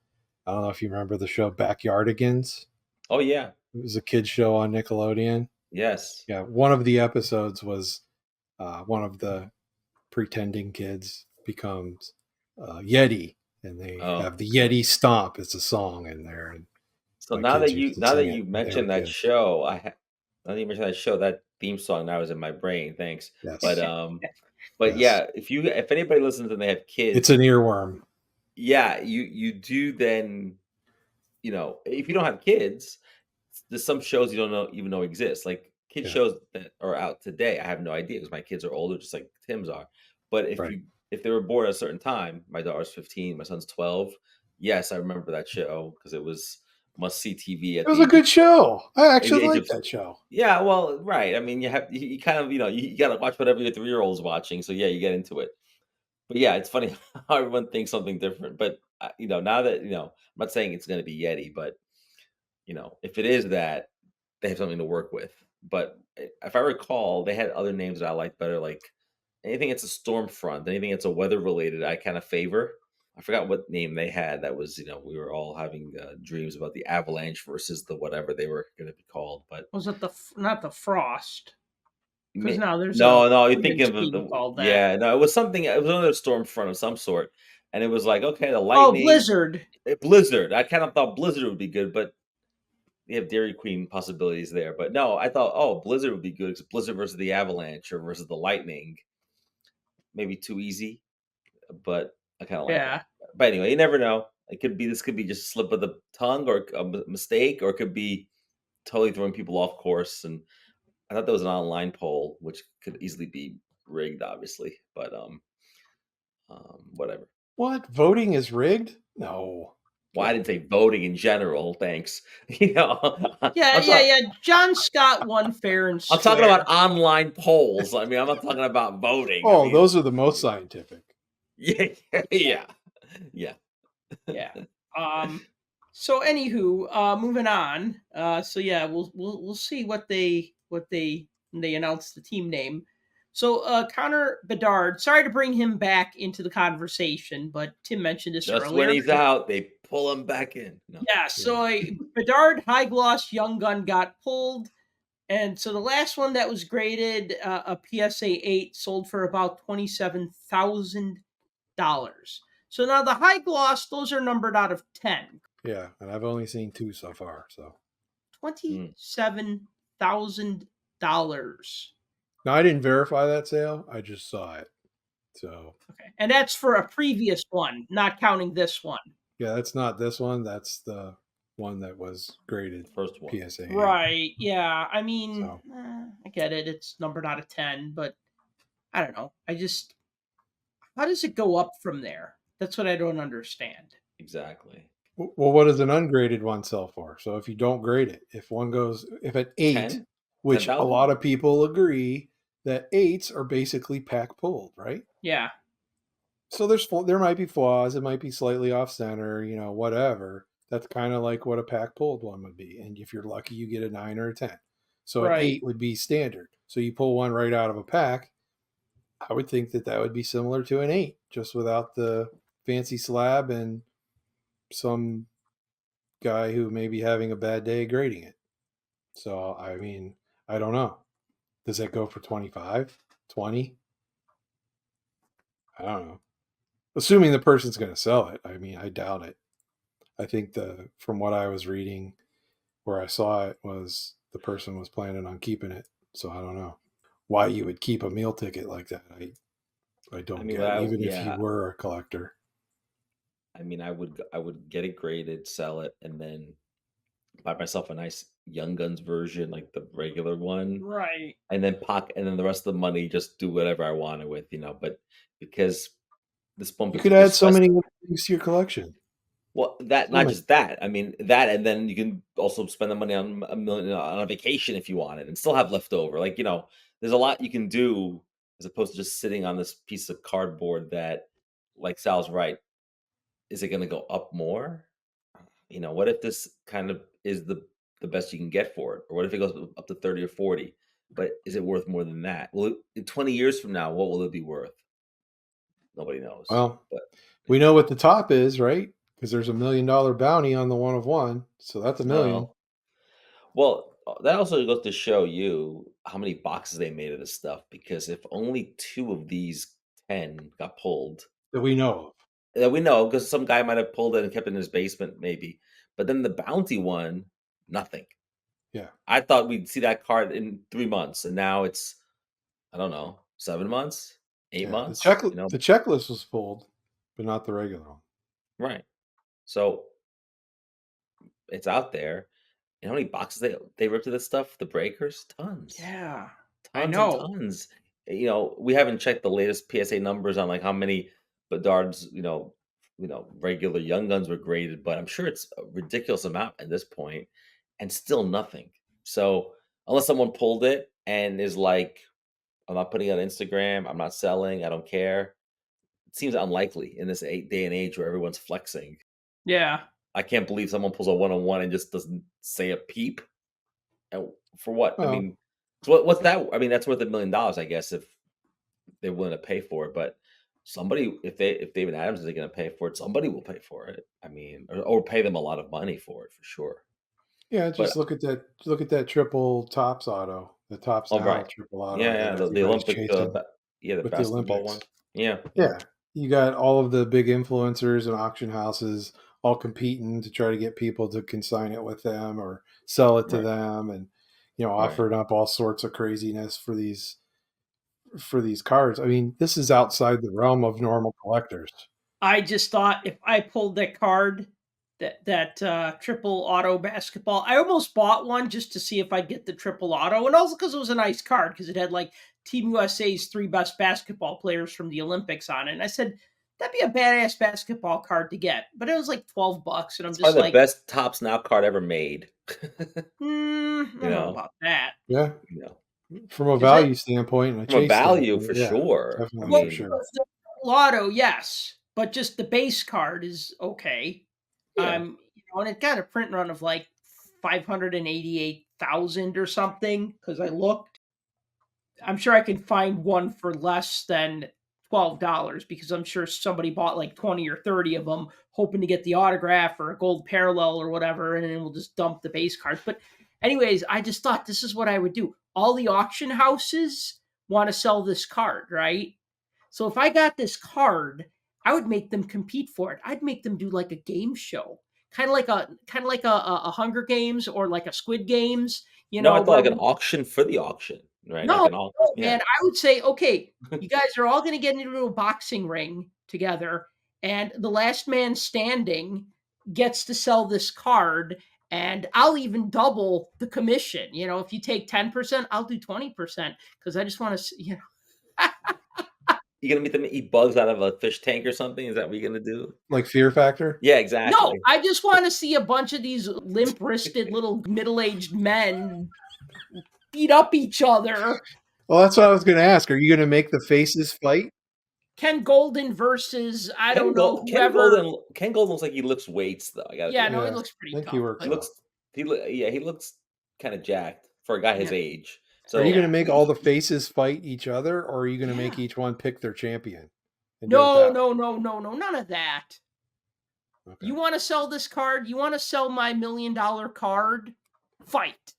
I don't know if you remember the show Backyardigans. Oh yeah, It was a kids show on Nickelodeon. yes. Yeah, one of the episodes was one of the pretending kids becomes Yeti, and they Oh, have the okay. Yeti Stomp. It's a song in there, and So my kids used to now that sing it you when they were mentioned that kids. show, now that you mentioned that show, that theme song now is in my brain. Thanks. Yes, But yes, yeah, if anybody listens and they have it's kids, an earworm. yeah, you do then, if you don't have kids, there's some shows you don't even know exist. Like kid Yeah, shows that are out today, I have no idea because my kids are older, just like Tim's are. But right. if they were born at a certain time, my daughter's 15, my son's 12. Yes, I remember that show because it was must see TV It at was the a age of good show. I at the actually age like of that show. yeah, well, right. I mean, you kind of you got to watch whatever your 3 year old's watching. So yeah, you get into it. But yeah, it's funny how everyone thinks something different. But now that I'm not saying it's going to be Yeti, but if it is that, they have something to work with. But if I recall, they had other names that I liked better, like anything that's a storm front, anything that's a weather related, I kind of favor. I forgot what name they had. That was, we were all having dreams about the avalanche versus the whatever they were going to be called. But was it not the frost? Because mi- now there's a no, you're frigate's thinking of being the called that. yeah, no, it was something. It was another storm front of some sort, and it was like okay, the Oh, lightning, blizzard. blizzard. I kind of thought blizzard would be good, but they have Dairy Queen possibilities there. But no, I thought, oh, Blizzard would be good because Blizzard versus the Avalanche or versus the Lightning, maybe too easy, but I kind of like that. Yeah. But anyway, you never know. This could be just a slip of the tongue or a mistake, or it could be totally throwing people off course. And I thought there was an online poll, which could easily be rigged, obviously, but whatever. What? Voting is rigged? No. Well, Get I out didn't of here. say voting in general. Thanks. Yeah, I'm yeah, sorry. yeah. John Scott won fair and I'm talking square. about online polls. I mean, I'm not talking about voting. I Oh, mean, those are the most scientific. yeah, yeah, yeah. Yeah. Um. So, anywho, moving on. So yeah, we'll see when they announce the team name. So, Connor Bedard. Sorry to bring him back into the conversation, but Tim mentioned this Just when earlier. he's out, they pull him back in. No, Yeah. Yeah. So, Bedard High Gloss Young Gun got pulled. And so the last one that was graded, a PSA 8, sold for about $27,000. So now the high gloss, those are numbered out of 10. Yeah, and I've only seen 2 so far. So mm, $27,000. now I didn't verify that sale. I just saw it. So Okay. And that's for a previous one, not counting this one. yeah, that's not this one. That's the one that was graded the first one. PSA 8. Right. Yeah. I mean, So I get it. It's numbered out of 10, but I don't know. How does it go up from there? That's what I don't understand. Exactly. well, what does an ungraded one sell for? So if you don't grade it, if at 8, 10? which a 10,000? lot of people agree that 8s are basically pack pulled, right? Yeah. So there might be flaws. It might be slightly off center, whatever. That's kind of like what a pack pulled one would be. And if you're lucky, you get a 9 or a 10. So an Right. 8 would be standard. So you pull one right out of a pack. I would think that would be similar to an 8, just without the fancy slab and some guy who may be having a bad day grading it. So, I mean, I don't know. Does that go for 25, 20? I don't know. Assuming the person's going to sell it. I mean, I doubt it. I think from what I was reading, where I saw it was the person was planning on keeping it. So I don't know why you would keep a meal ticket like that. I I don't mean, get, even if you yeah, were a collector. I mean, I would get it graded, sell it, and then buy myself a nice Young Guns version, like the regular one, Right. and then and then the rest of the money just do whatever I wanted with, But because this one You could particular add so many specimen, things to your collection. well, that So not many. just that. I mean that, and then you can also spend the money on on a vacation if you wanted, and still have leftover. There's a lot you can do as opposed to just sitting on this piece of cardboard that, like Sal's right, is it going to go up more? What if this kind of is the best you can get for it, or what if it goes up to 30 or 40? But is it worth more than that? Well, in 20 years from now, what will it be worth? Nobody knows. Well, But we know what the top is, right? Because there's $1 million bounty on the one of one. So that's a million. oh, well, that also goes to show you how many boxes they made of this stuff. Because if only two of these 10 got pulled, That we know of. that we know, because some guy might have pulled it and kept it in his basement, maybe. But then the bounty one, nothing. Yeah. I thought we'd see that card in 3 months, and now it's, I don't know, 7 months, eight Yeah. months. The checklist was pulled, but not the regular one. Right? So it's out there. You know how many boxes they ripped of this stuff? The breakers, tons. Yeah. I Tons and know. tons. We haven't checked the latest PSA numbers on like how many Bedard's, regular Young Guns were graded, but I'm sure it's a ridiculous amount at this point, and still nothing. So unless someone pulled it and is like, I'm not putting it on Instagram, I'm not selling, I don't care. It seems unlikely in this day and age where everyone's flexing. Yeah. I can't believe someone pulls a one-on-one and just doesn't say a peep. And for what? I Well, mean, so what's that? I mean, that's worth $1 million, I guess, if they're willing to pay for it. But somebody, if David Adams is going to pay for it, somebody will pay for it. I mean, or pay them a lot of money for it for sure. yeah, But just look at that. Look at that triple tops auto, the tops all now right, triple auto yeah, that yeah, the everybody's Olympic, chasing yeah, the with the basketball Olympics. one, yeah, yeah, Yeah, you got all of the big influencers and auction houses all competing to try to get people to consign it with them or sell it to right, them, and right. offering up all sorts of craziness for these cards. I mean, this is outside the realm of normal collectors. I just thought if I pulled that card, that triple auto basketball, I almost bought one just to see if I'd get the triple auto, and also because it was a nice card because it had like Team USA's three best basketball players from the Olympics on it. And I said that'd be a badass basketball card to get, but it was like $12, and I'm It's just probably the like, best Tops Now card ever made. I you don't know know, about that Yeah, you know, from a because I value standpoint and a from a chase value standpoint, for yeah, sure. I definitely well, for mean, sure. the lotto, yes, but just the base card is okay. yeah, And it got a print run of like 588,000 or something because I looked. I'm sure I can find one for less than $12 because I'm sure somebody bought like 20 or 30 of them hoping to get the autograph or a gold parallel or whatever, and then we'll just dump the base cards. But anyways, I just thought this is what I would do. All the auction houses want to sell this card, right? So if I got this card, I would make them compete for it. I'd make them do like a game show, kind of like a Hunger Games or like a Squid Games, no, I thought where like an auction for the auction, right? Like no, an all, no, yeah. man. I would say, okay, you guys are all going to get into a boxing ring together, and the last man standing gets to sell this card. And I'll even double the commission. If you take 10%, I'll do 20% because I just want to. You gonna make them eat bugs out of a fish tank or something? Is that what you're gonna do? Like Fear Factor. Yeah, No, exactly. I just want to see a bunch of these limp wristed little middle aged men beat up each other. Well, that's what I was going to ask. Are you going to make the faces fight? Ken Golden versus I don't know Ken whoever. Golden. Ken Golden looks like he lifts weights, though. I gotta be Yeah, no, he Yeah, honest. looks I pretty think he tough. works He But out. looks. He looks kind of jacked for a guy his yeah, age. Are you So going to yeah. make all the faces fight each other, or are you going to make Yeah. each one pick their champion and do it No, that no, no, no, no, none of that. way? Okay. You want to sell this card? You want to sell my $1 million card? Fight.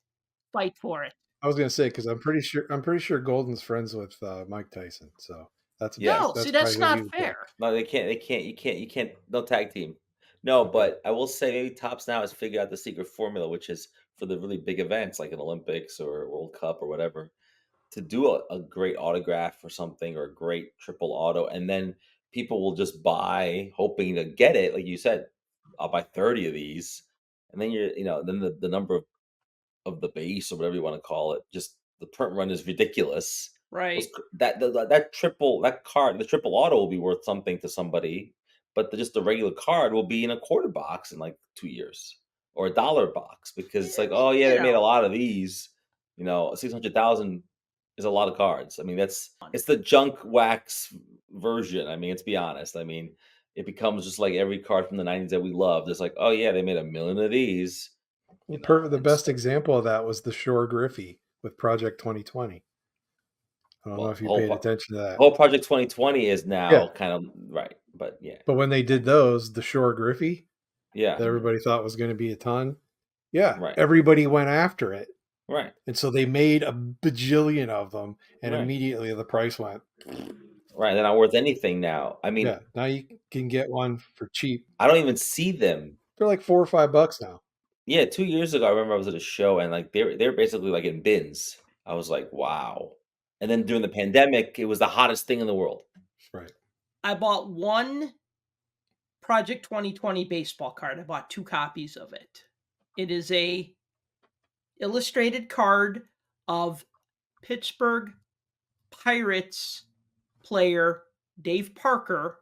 fight for it. I was gonna say because I'm pretty sure Golden's friends with Mike Tyson, so that's Yes. No, see, that's probably that's who he not would pick. fair. No, they can't. They can't. You can't. No tag team. No, but I will say maybe Tops now has figured out the secret formula, which is for the really big events like an Olympics or World Cup or whatever, to do a great autograph or something or a great triple auto, and then people will just buy, hoping to get it. Like you said, I'll buy 30 of these, and then then the number of the base or whatever you want to call it, just the print run is ridiculous. Right. That triple that card, the triple auto will be worth something to somebody, but just the regular card will be in a quarter box in like 2 years or a dollar box because it's like, oh yeah, You they made a know, lot of these. 600,000 is a lot of cards. I mean, it's the junk wax version. I mean, let's be honest. I mean, it becomes just like every card from the '90s that we love. Just like, oh yeah, they made a million of these. Well, the It's best example of that was the Shore Griffey with Project 2020. I don't know well, if you paid attention to that. whole Project 2020 is Yeah, now kind of right, but yeah, but when they did those, the Shore Griffey yeah, that everybody thought was going to be a ton, yeah, right, everybody went after it, right, and so they made a bajillion of them, and right, immediately the price went. right. They're not worth anything now. I mean, Yeah, now you can get one for cheap. I don't even see them. They're like $4 or $5 now. Yeah, 2 years ago, I remember I was at a show and like they're basically like in bins. I was like, wow. And then during the pandemic, it was the hottest thing in the world. Right. I bought one Project 2020 baseball card. I bought 2 copies of it. It is a illustrated card of Pittsburgh Pirates player Dave Parker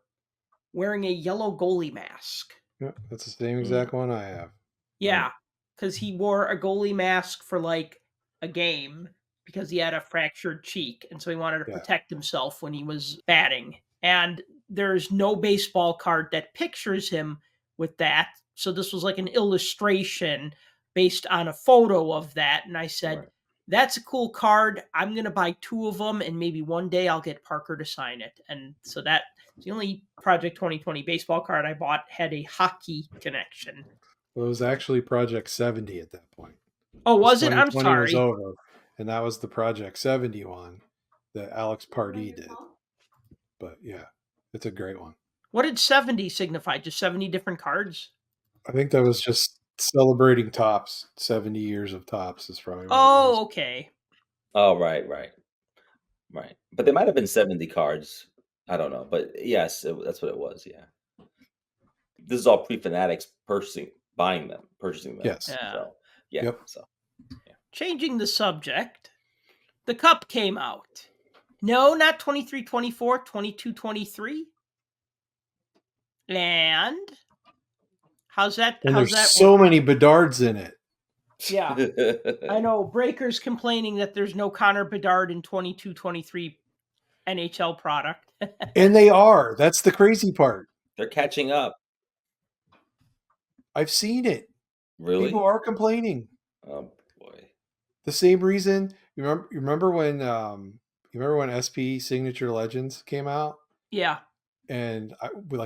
wearing a yellow goalie mask. Yeah, that's the same exact one I have. Yeah, because he wore a goalie mask for like a game because he had a fractured cheek. And so he wanted to Yeah. protect himself when he was batting. And there's no baseball card that pictures him with that. So this was like an illustration based on a photo of that. And I said, Right. that's a cool card. I'm going to buy 2 of them and maybe one day I'll get Parker to sign it. And so that's the only Project 2020 baseball card I bought had a hockey connection. Well, it was actually Project 70 at that point. Oh, was it? I'm 2020 was sorry. over, and that was the Project 70 one that Alex Pardee did. But yeah, it's a great one. What did 70 signify? Just 70 different cards? I think that was just celebrating Tops. 70 years of Tops is probably what it Oh, was. okay. Oh, right. But there might have been 70 cards. I don't know, but yes, that's what it was. Yeah, this is all pre-fanatics purchasing them. Yes. Yeah. So yeah. Yep. So Changing the subject, the cup came out. No, not 23-24, 22-23. And how's that? And How's there's that? so many Bedards in it. Yeah. I know Breaker's complaining that there's no Connor Bedard in 22-23 NHL product. And they are. That's the crazy part. They're catching up. I've seen it. Really? People are complaining. Oh boy. The same reason. You remember when SP Signature Legends came out? Yeah. And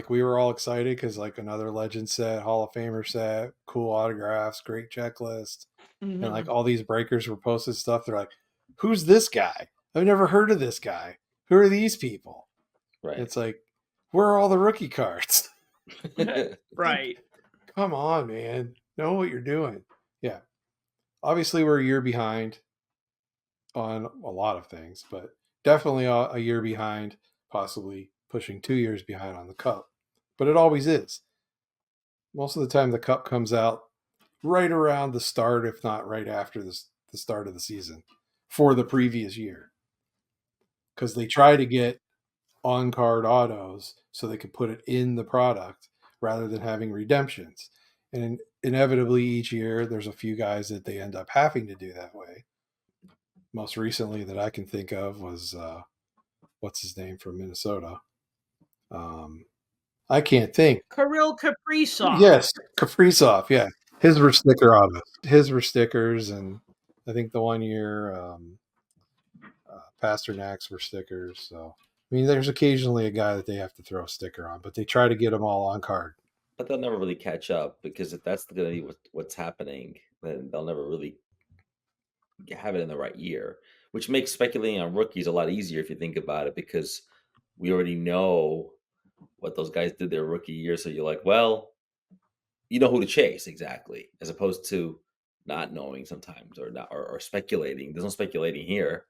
we were all excited because like another legend set, Hall of Famer set, cool autographs, great checklist, Mhm. and like all these breakers were posted stuff. They're like, "Who's this guy? I've never heard of this guy. Who are these people?" Right. It's like, where are all the rookie cards? Right. Come on, man, know what you're doing. Yeah, obviously we're a year behind on a lot of things, but definitely a year behind, possibly pushing 2 years behind on the cup, but it always is. Most of the time the cup comes out right around the start, if not right after the start of the season for the previous year, because they try to get on-card autos so they could put it in the product rather than having redemptions. And inevitably each year there's a few guys that they end up having to do that way. Most recently that I can think of was what's his name from Minnesota? I can't think. Kirill Kaprizov. Yes, Kaprizov. Yeah, his were sticker autos. His were stickers, and I think the one year Pasternak's were stickers. So I mean, there's occasionally a guy that they have to throw a sticker on, but they try to get them all on card. But they'll never really catch up because if that's going to be what's happening, then they'll never really have it in the right year, which makes speculating on rookies a lot easier if you think about it, because we already know what those guys did their rookie year. So you're like, well, you know who to chase exactly, as opposed to not knowing sometimes, or not, or speculating. There's no speculating here.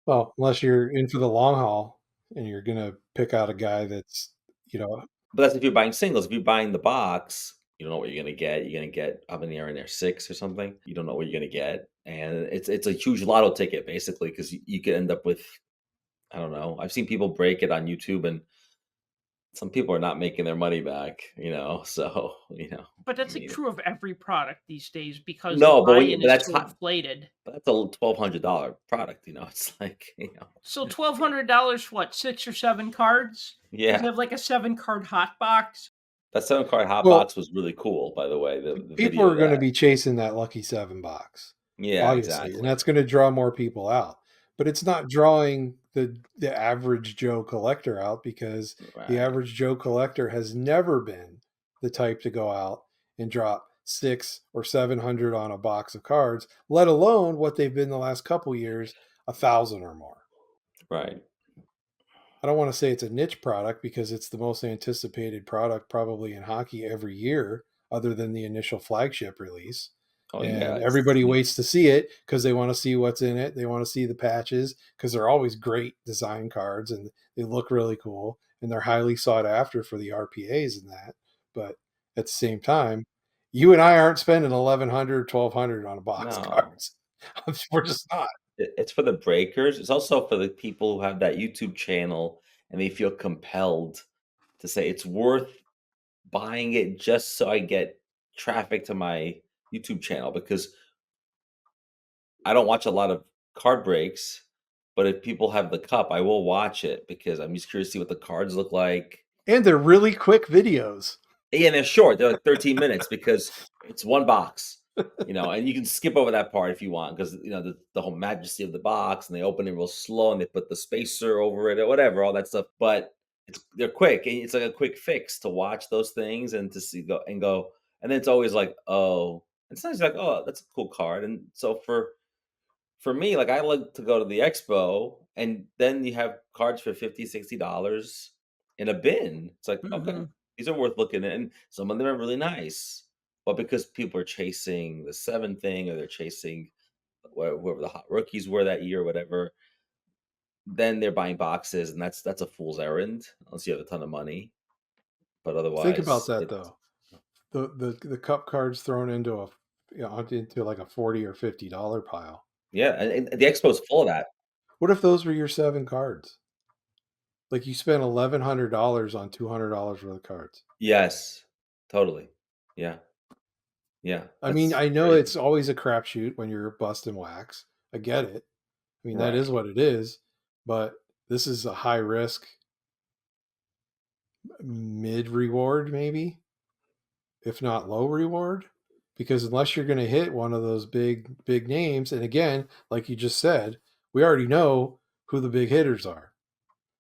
Well, unless you're in for the long haul and you're gonna pick out a guy that's, you know, But that's if you're buying singles. If you're buying the box, you don't know what you're gonna get. You're gonna get, how many are in there? 6 or something. You don't know what you're gonna get, and it's a huge lotto ticket basically, because you could end up with, I don't know. I've seen people break it on YouTube, and some people are not making their money back. So But I that's like mean, true of every product these days because the no, buy-in but is that's so hot. inflated. But that's a $1,200 product. It's like, So $1,200, what, 6 or 7 cards? Does it yeah. have like a 7 card hot box? That 7 card hot well, box was really cool, by the way. The people video are of going to that. be chasing that lucky 7 box, Yeah, obviously, and exactly. that's going to draw more people out. But it's not drawing the average Joe collector out, because the Right. average Joe collector has never been the type to go out and drop 600 or 700 on a box of cards, let alone what they've been the last couple years, 1,000 or more. Right. I don't want to say it's a niche product, because it's the most anticipated product probably in hockey every year, other than the initial flagship release. Oh yeah. And everybody waits to see it because they want to see what's in it. They want to see the patches, because they're always great design cards and they look really cool and they're highly sought after for the RPAs and that. But at the same time, you and I aren't spending 1,100, 1,200 on a box No. cards. We're just not. It's for the breakers. It's also for the people who have that YouTube channel and they feel compelled to say it's worth buying it just so I get traffic to my YouTube channel, because I don't watch a lot of card breaks, but if people have the cup, I will watch it because I'm just curious to see what the cards look like. And they're really quick videos. Yeah, and they're short. They're like 13 minutes because it's one box, and you can skip over that part if you want, because the whole majesty of the box, and they open it real slow and they put the spacer over it or whatever, all that stuff. But they're quick, and it's like a quick fix to watch those things and to see go, and then it's always like, oh, it's nice, like, oh, that's a cool card. And so for me, like, I like to go to the expo, and then you have cards for $50, $60 in a bin. It's like, okay, Mhm. these are worth looking at, and some of them are really nice. But because people are chasing the 7 thing, or they're chasing whoever the hot rookies were that year or whatever, then they're buying boxes, and that's a fool's errand unless you have a ton of money. But Think about otherwise, that it's though. The cup cards thrown into into like a $40 or $50 pile. yeah, and the expo is full of that. What if those were your 7 cards? Like, you spent $1,100 on $200 worth of cards. Yes, totally. Yeah, yeah, I mean, that's I know crazy. it's always a crapshoot when you're busting wax. I get it. I mean, that is Right. what it is. But this is a high risk, mid reward, maybe, if not low reward. Because unless you're going to hit one of those big names, and again, like you just said, we already know who the big hitters are.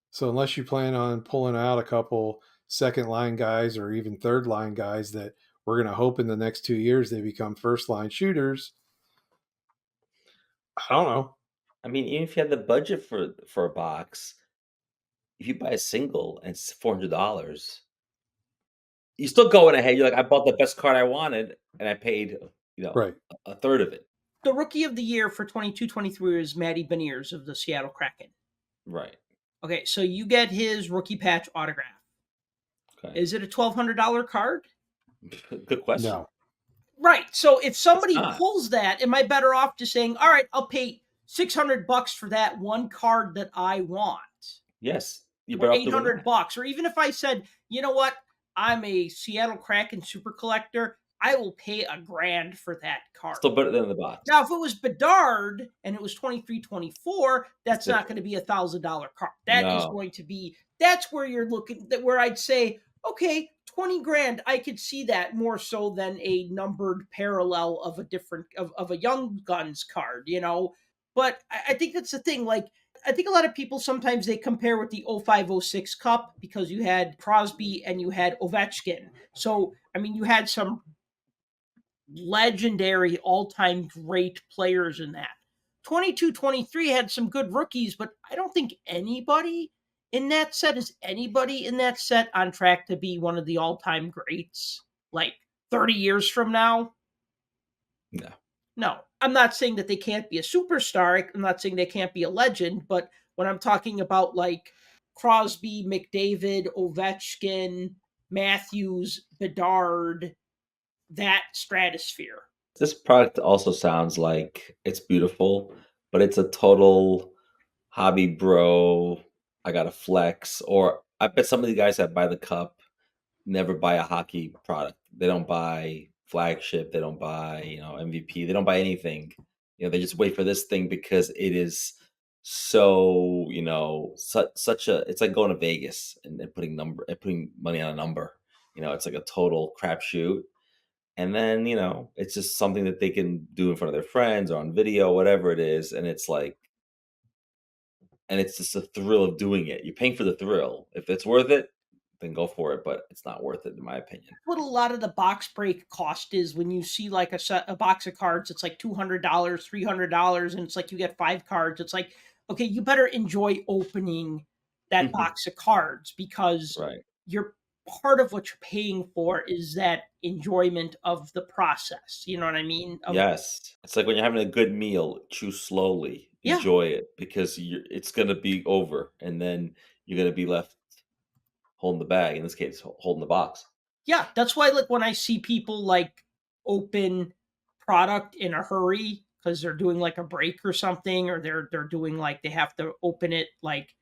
So unless you plan on pulling out a couple second line guys or even third line guys that we're going to hope in the next 2 years they become first line shooters, I don't know. I mean, even if you had the budget for a box, if you buy a single and it's $400, you're still going ahead. You're like, I bought the best card I wanted, and I paid, Right. a third of it. The rookie of the year for 22-23 is Matty Beniers of the Seattle Kraken. Right. Okay, so you get his rookie patch autograph. Okay. Is it a $1,200 card? Good question. No. Right. So if It's somebody not. pulls that, am I better off just saying, all right, I'll pay $600 for that one card that I want? Yes, you're Or better off eight doing hundred that. bucks, or even if I said, you know what, I'm a Seattle Kraken super collector, I will pay $1,000 for that card. Still better than the box. Now, if it was Bedard and it was 23-24, It's that's not going to different. be $1,000 card. That is No. going to be, that's where you're looking, where I'd say, okay, 20 grand, I could see that more so than a numbered parallel of a different, of a Young Guns card, But I think that's the thing. Like, I think a lot of people sometimes they compare with the 05-06 Cup because you had Crosby and you had Ovechkin. So, I mean, you had some legendary all-time great players in that. 22-23 had some good rookies, but I don't think anybody in that set on track to be one of the all-time greats like 30 years from now. No. No, I'm not saying that they can't be a superstar. I'm not saying they can't be a legend, but when I'm talking about like Crosby, McDavid, Ovechkin, Matthews, Bedard, that stratosphere. This product also sounds like it's beautiful, but it's a total hobby bro. I got to flex. Or I bet some of the guys that buy the cup never buy a hockey product. They don't buy flagship. They don't buy, MVP. They don't buy anything. They just wait for this thing because it is so, such a. It's like going to Vegas and putting money on a number. It's like a total crapshoot. And then, it's just something that they can do in front of their friends or on video, whatever it is. And it's like, and it's just a thrill of doing it. You're paying for the thrill. If it's worth it, then go for it. But it's not worth it, in my opinion. What a lot of the box break cost is when you see like a box of cards, it's like $200, $300, and it's like you get 5 cards. It's like, okay, you better enjoy opening that box of cards because Right. you're part of what you're paying for is that enjoyment of the process. You know what I mean? Yes. It's like when you're having a good meal, chew slowly, Yeah. enjoy it because it's going to be over. And then you're going to be left holding the bag, in this case, holding the box. Yeah, that's why like when I see people like open product in a hurry because they're doing like a break or something, or they're doing like they have to open it like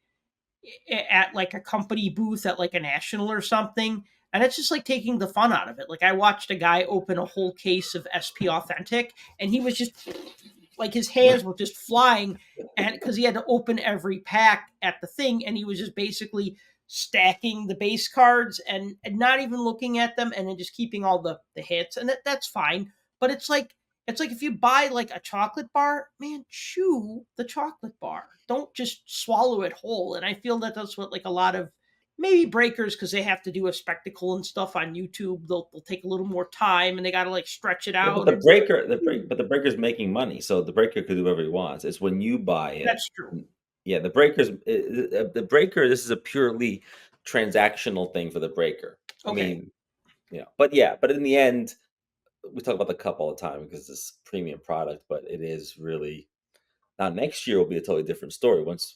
at like a company booth at like a national or something, and it's just like taking the fun out of it. Like I watched a guy open a whole case of SP Authentic, and he was just like his hands were just flying, and because he had to open every pack at the thing, and he was just basically stacking the base cards and not even looking at them, and then just keeping all the hits, and that's fine. But it's like if you buy like a chocolate bar, man, chew the chocolate bar. Don't just swallow it whole. And I feel that that's what like a lot of maybe breakers, because they have to do a spectacle and stuff on YouTube. They'll take a little more time and they got to like stretch it Yeah, out. but the breaker's making money, so the breaker could do whatever he wants. It's when you buy it. That's true. Yeah, the breaker. This is a purely transactional thing for the breaker. Okay. I mean, but in the end, we talk about the cup all the time because it's a premium product, but it is really now. Next year will be a totally different story. Once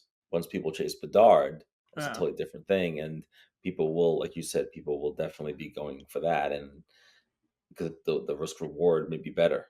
people chase Bedard, it's a totally different thing, and people will, like you said, people will definitely be going for that, and because the risk reward may be better.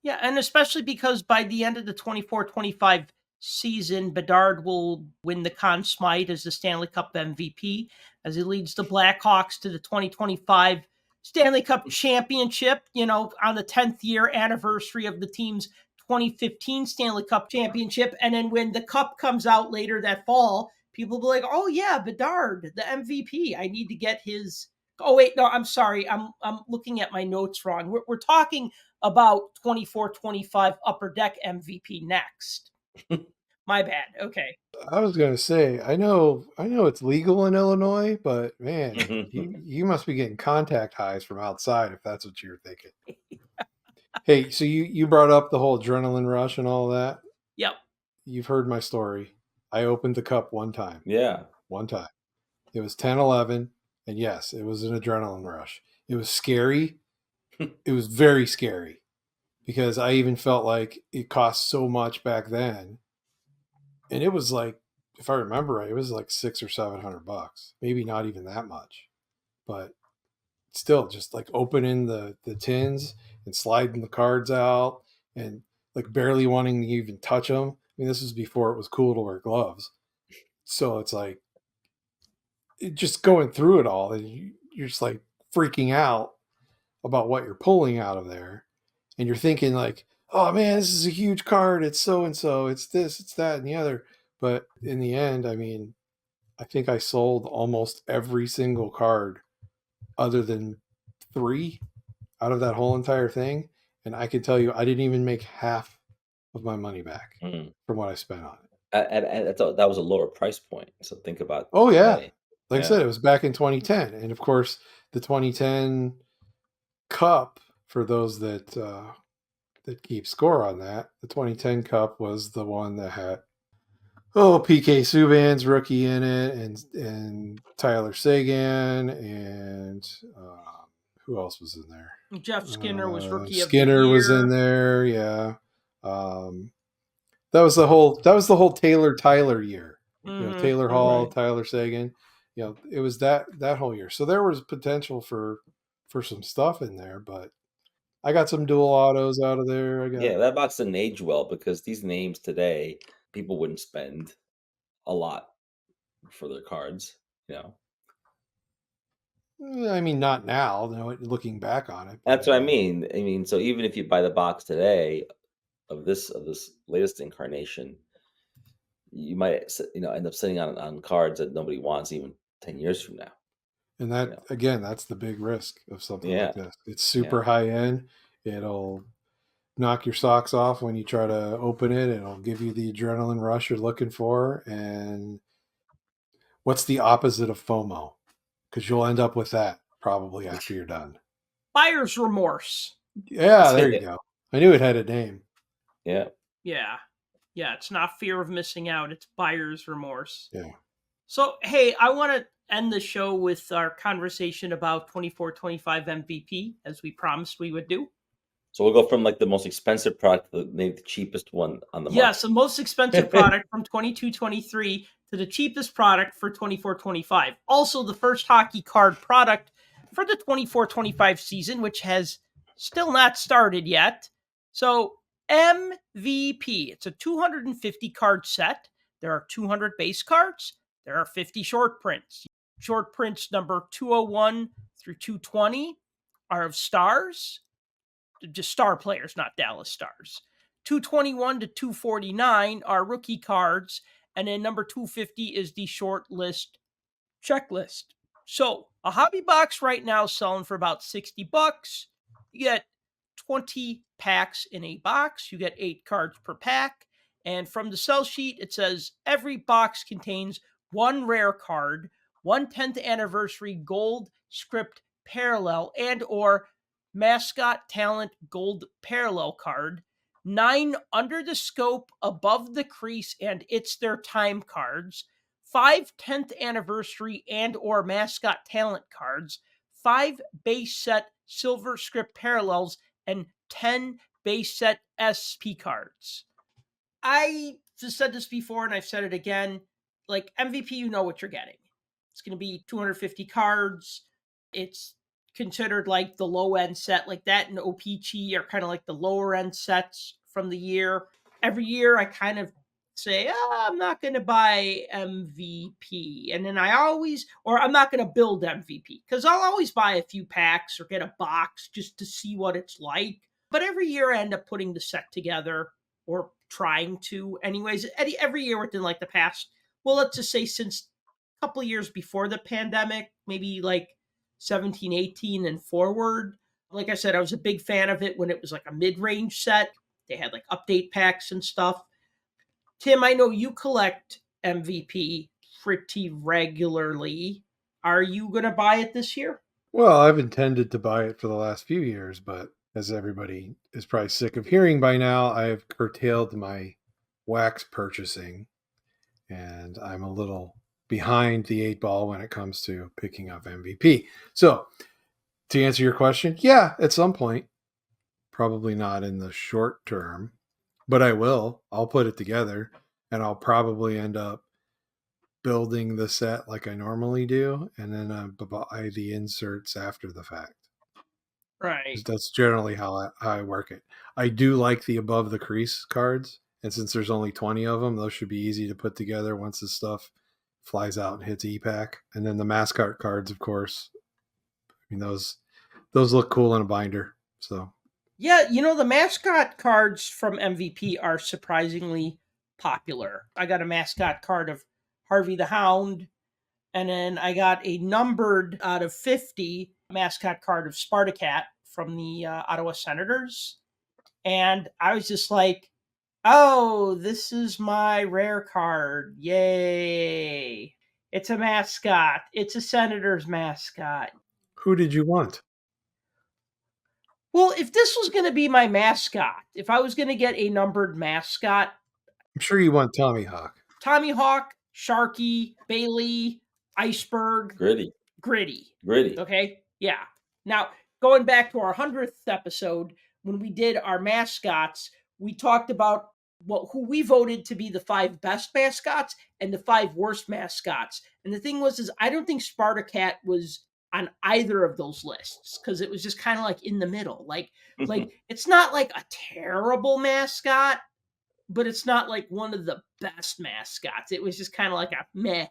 Yeah, and especially because by the end of the 24-25 season, Bedard will win the Conn Smythe as the Stanley Cup MVP as he leads the Blackhawks to the 2025 Stanley Cup Championship, on the 10th year anniversary of the team's 2015 Stanley Cup Championship. And then when the cup comes out later that fall, people will be like, oh yeah, Bedard, the MVP. I need to get his. Oh wait, no, I'm sorry. I'm looking at my notes wrong. We're talking about 24-25 Upper Deck MVP next. My bad. Okay. I was going to say, I know it's legal in Illinois, but man, you must be getting contact highs from outside if that's what you're thinking. Hey, so you brought up the whole adrenaline rush and all that. Yep. You've heard my story. I opened the cup one time. Yeah. One time. It was 10-11, and yes, it was an adrenaline rush. It was scary. It was very scary because I even felt like it cost so much back then. And it was like, if I remember right, it was like $600 or $700, maybe not even that much, but still just like opening the tins and sliding the cards out and like barely wanting to even touch them. I mean, this was before it was cool to wear gloves. So it's like just going through it all and you're just like freaking out about what you're pulling out of there. And you're thinking like, oh man, this is a huge card. It's so-and-so, it's this, it's that, and the other. But in the end, I mean, I think I sold almost every single card other than 3 out of that whole entire thing. And I can tell you, I didn't even make half of my money back from what I spent on it. And that was a lower price point. So think about. Oh yeah. Today. Like I said, it was back in 2010. And of course, the 2010 Cup for those that keep score on that, the 2010 Cup was the one that had PK Subban's rookie in it, and Tyler Sagan, and who else was in there? Jeff Skinner was rookie of the Skinner was year. in there, yeah. That was the whole Taylor Tyler year. Taylor Hall, Right. Tyler Sagan. It was that whole year. So there was potential for some stuff in there, but I got some dual autos out of there. Yeah, that box didn't age well because these names today, people wouldn't spend a lot for their cards, you know. I mean, not now, looking back on it, but That's what I mean. I mean, so even if you buy the box today of this latest incarnation, you might end up sitting on cards that nobody wants even 10 years from now. and that again, that's the big risk of something like this. It's super high end. It'll knock your socks off when you try to open it. It'll give you the adrenaline rush you're looking for. And what's the opposite of FOMO? Because you'll end up with that probably after you're done. Buyer's remorse. Yeah, there you go. I knew it had a name. Yeah. It's not fear of missing out. It's buyer's remorse. Yeah. So, hey, I want to end the show with our conversation about 24-25 MVP, as we promised we would do. So we'll go from like the most expensive product to maybe the cheapest one on the market. Yes, the most expensive product from 22-23 to the cheapest product for 24-25. Also, the first hockey card product for the 24-25 season, which has still not started yet. So, MVP, it's a 250 card set. There are 200 base cards. There are 50 short prints. Short prints number 201 through 220 are of stars. Just star players, not Dallas Stars. 221 to 249 are rookie cards, and then number 250 is the short list checklist. So a hobby box right now is selling for about $60. You get 20 packs in a box. You get 8 cards per pack. And from the sell sheet, it says every box contains one rare card, 1/10th anniversary gold script parallel and or mascot talent gold parallel card, 9 under the scope above the crease and it's their time cards, 5 10th anniversary and or mascot talent cards, 5 base set silver script parallels, and 10 base set SP cards. I just said this before and I've said it again. Like MVP, you know what you're getting. It's going to be 250 cards. It's considered like the low end set, like that and OPG are kind of like the lower end sets from the year. Every year I kind of say, I'm not going to buy MVP. And then I'm not going to build MVP because I'll always buy a few packs or get a box just to see what it's like. But every year I end up putting the set together or trying to anyways. Every year within like the past, well, let's just say since a couple of years before the pandemic, maybe like 17, 18 and forward. Like I said, I was a big fan of it when it was like a mid-range set. They had like update packs and stuff. Tim, I know you collect MVP pretty regularly. Are you going to buy it this year? Well, I've intended to buy it for the last few years, but as everybody is probably sick of hearing by now, I have curtailed my wax purchasing, and I'm a little behind the 8 ball when it comes to picking up MVP. So, to answer your question, yeah, at some point, probably not in the short term, but I will. I'll put it together, and I'll probably end up building the set like I normally do, and then buy the inserts after the fact. Right. That's generally how I work it. I do like the above the crease cards, and since there's only 20 of them, those should be easy to put together once the stuff flies out and hits e-pack. And then the mascot cards, of course, I mean those look cool in a binder. So yeah, the mascot cards from MVP are surprisingly popular. I got a mascot card of Harvey the Hound, and then I got a numbered out of 50 mascot card of Spartacat from the Ottawa Senators. And I was just like, oh, this is my rare card. Yay. It's a mascot. It's a Senators mascot. who did you want? Well, if this was going to be my mascot, if I was going to get a numbered mascot, I'm sure you want Tommy Hawk. Tommy Hawk, Sharky, Bailey, Iceberg, Gritty, Gritty. gritty. Okay. Yeah. Now, going back to our 100th episode, when we did our mascots, we talked about who we voted to be the 5 best mascots and the 5 worst mascots. And the thing was, I don't think Sparta Cat was on either of those lists because it was just kind of like in the middle. Like it's not like a terrible mascot, but it's not like one of the best mascots. It was just kind of like a meh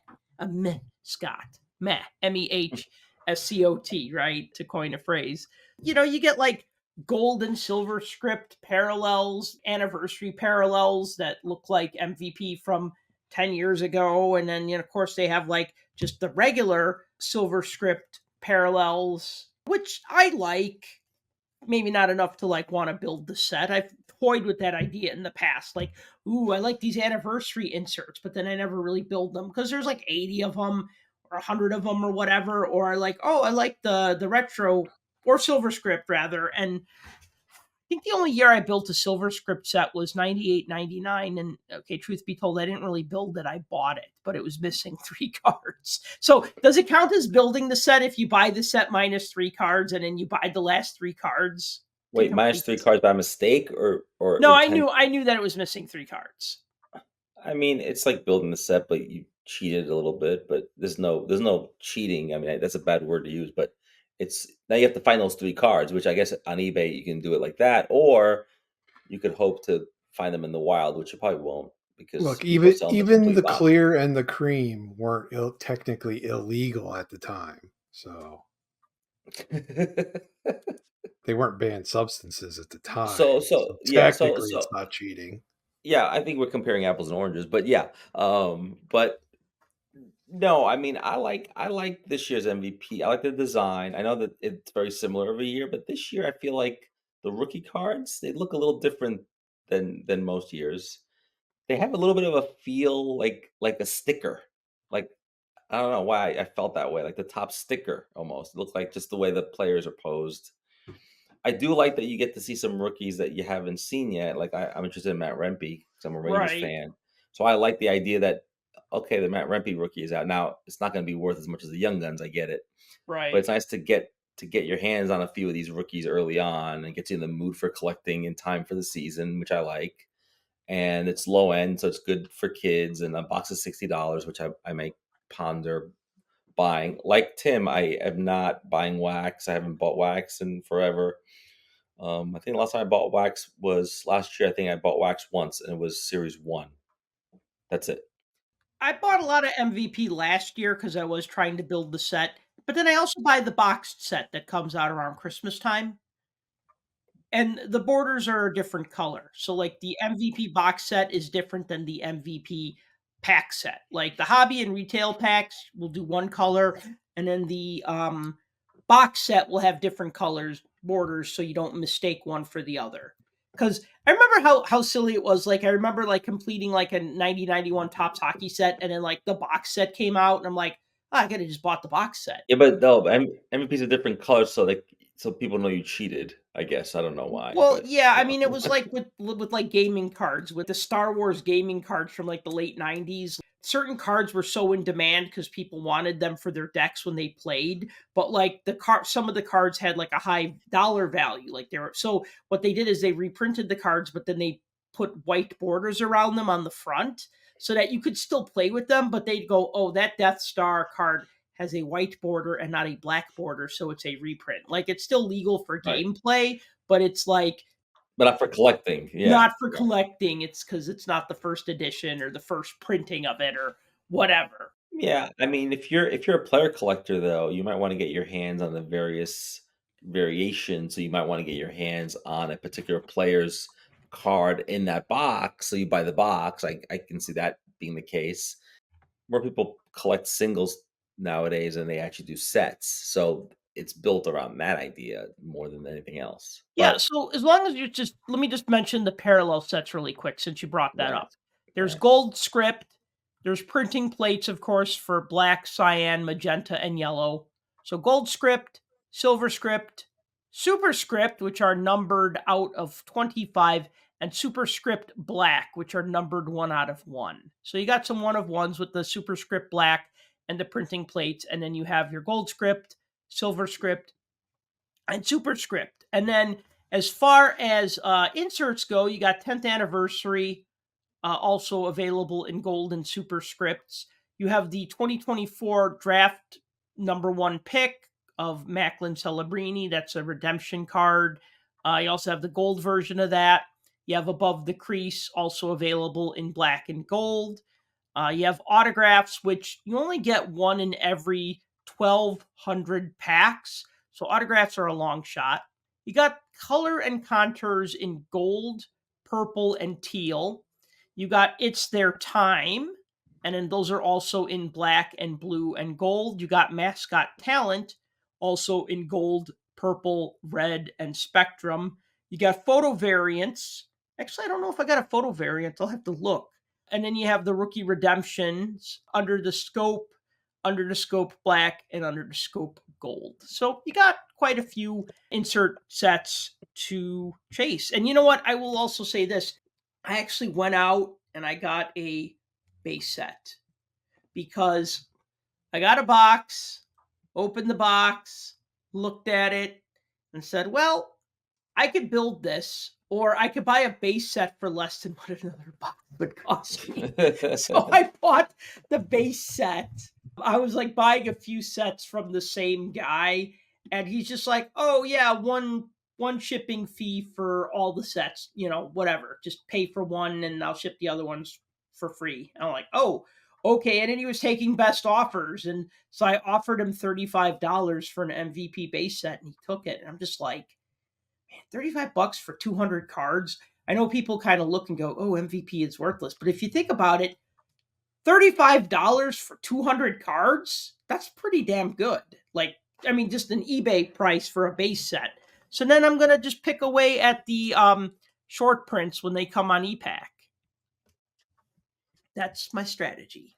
Scott. Meh. MEHSCOT, right? To coin a phrase. You get like gold and silver script parallels, anniversary parallels that look like MVP from 10 years ago. And then, of course, they have like just the regular silver script parallels, which I like. Maybe not enough to like want to build the set. I've toyed with that idea in the past. Like, ooh, I like these anniversary inserts, but then I never really build them because there's like 80 of them or 100 of them or whatever. Or I like, I like the retro or silver script rather. And I think the only year I built a silver script set was 98, 99. And okay, truth be told, I didn't really build it. I bought it, but it was missing 3 cards. So does it count as building the set if you buy the set minus 3 cards and then you buy the last 3 cards? Wait, minus 3 cards by mistake or No, intent? I knew that it was missing 3 cards. I mean, it's like building the set, but you cheated a little bit. But there's no cheating. I mean, that's a bad word to use, but it's now you have to find those 3 cards, which I guess on eBay you can do it like that, or you could hope to find them in the wild, which you probably won't because Look, people even sell them as even complete the boxes. clear and the cream weren't technically illegal at the time, so they weren't banned substances at the time. So Yeah, technically, it's not cheating. yeah, I think we're comparing apples and oranges, but yeah, but no, I mean, I like this year's MVP. I like the design. I know that it's very similar every year, but this year I feel like the rookie cards, they look a little different than most years. They have a little bit of a feel like a sticker. Like I don't know why I felt that way. Like the top sticker almost. It looks like just the way the players are posed. I do like that you get to see some rookies that you haven't seen yet. Like I'm interested in Matt Rempe because I'm a Rangers Right, fan. So I like the idea that okay, the Matt Rempe rookie is out now. It's not going to be worth as much as the young guns. I get it, but right. it's nice to get your hands on a few of these rookies early on and get you in the mood for collecting in time for the season, which I like. And it's low end, so it's good for kids. And a box is $60, which I may ponder buying. Like Tim, I am not buying wax. I haven't bought wax in forever. I think the last time I bought wax was last year. I think I bought wax once, and it was Series One. That's it. I bought a lot of MVP last year because I was trying to build the set, but then I also buy the boxed set that comes out around Christmas time. And the borders are a different color. So like the MVP box set is different than the MVP pack set. Like the hobby and retail packs will do one color, and then the box set will have different colors borders so you don't mistake one for the other. Because I remember how silly it was. Like I remember like completing like a 90-91 Topps hockey set, and then like the box set came out, and I'm like, oh, I could have just bought the box set. Yeah, but no, MVP's a different color, so people know you cheated. I guess I don't know why, Well, but yeah, I you mean, it was know. like with like gaming cards, with the Star Wars gaming cards from like the late '90s. Certain cards were so in demand because people wanted them for their decks when they played. But like some of the cards had like a high dollar value. Like they were so what they did is they reprinted the cards, but then they put white borders around them on the front so that you could still play with them. But they'd go, oh, that Death Star card has a white border and not a black border, so it's a reprint. Like it's still legal for Right, gameplay, but it's like but not for collecting. Yeah, not for right. collecting. It's because it's not the first edition or the first printing of it or whatever. Yeah, I mean, if you're a player collector though, you might want to get your hands on the various variations. So you might want to get your hands on a particular player's card in that box. So you buy the box. I can see that being the case. More people collect singles nowadays than they actually do sets. So it's built around that idea more than anything else. Yeah, But so as long as you just let me just mention the parallel sets really quick since you brought that right, up. There's right, gold script, there's printing plates, of course, for black, cyan, magenta, and yellow. So gold script, silver script, Superscript, which are numbered out of 25, and Superscript Black, which are numbered 1 out of 1. So you got some 1 of 1s with the Superscript Black and the printing plates, and then you have your Gold Script, Silver Script, and Superscript. And then as far as inserts go, you got 10th anniversary also available in gold and superscripts. You have the 2024 draft #1 pick of Macklin Celebrini. That's a redemption card. You also have the gold version of that. You have Above the Crease, also available in black and gold. You have autographs, which you only get one in every 1,200 packs. So autographs are a long shot. You got color and contours in gold, purple, and teal. You got It's Their Time, and then those are also in black and blue and gold. You got Mascot Talent, also in gold, purple, red, and spectrum. You got photo variants. Actually, I don't know if I got a photo variant. I'll have to look. And then you have the rookie redemptions under the scope black, and under the scope gold. So you got quite a few insert sets to chase. And you know what? I will also say this. I actually went out and I got a base set because I got a box, opened the box, looked at it, and said, well, I could build this, or I could buy a base set for less than what another box would cost me. So I bought the base set. I was like buying a few sets from the same guy, and he's just like, oh yeah, one shipping fee for all the sets, whatever. Just pay for one and I'll ship the other ones for free. And I'm like, oh, okay. And then he was taking best offers. And so I offered him $35 for an MVP base set, and he took it. And I'm just like, man, $35 for 200 cards. I know people kind of look and go, oh, MVP is worthless. But if you think about it, $35 for 200 cards, that's pretty damn good. Like, I mean, just an eBay price for a base set. So then I'm going to just pick away at the short prints when they come on ePack. That's my strategy.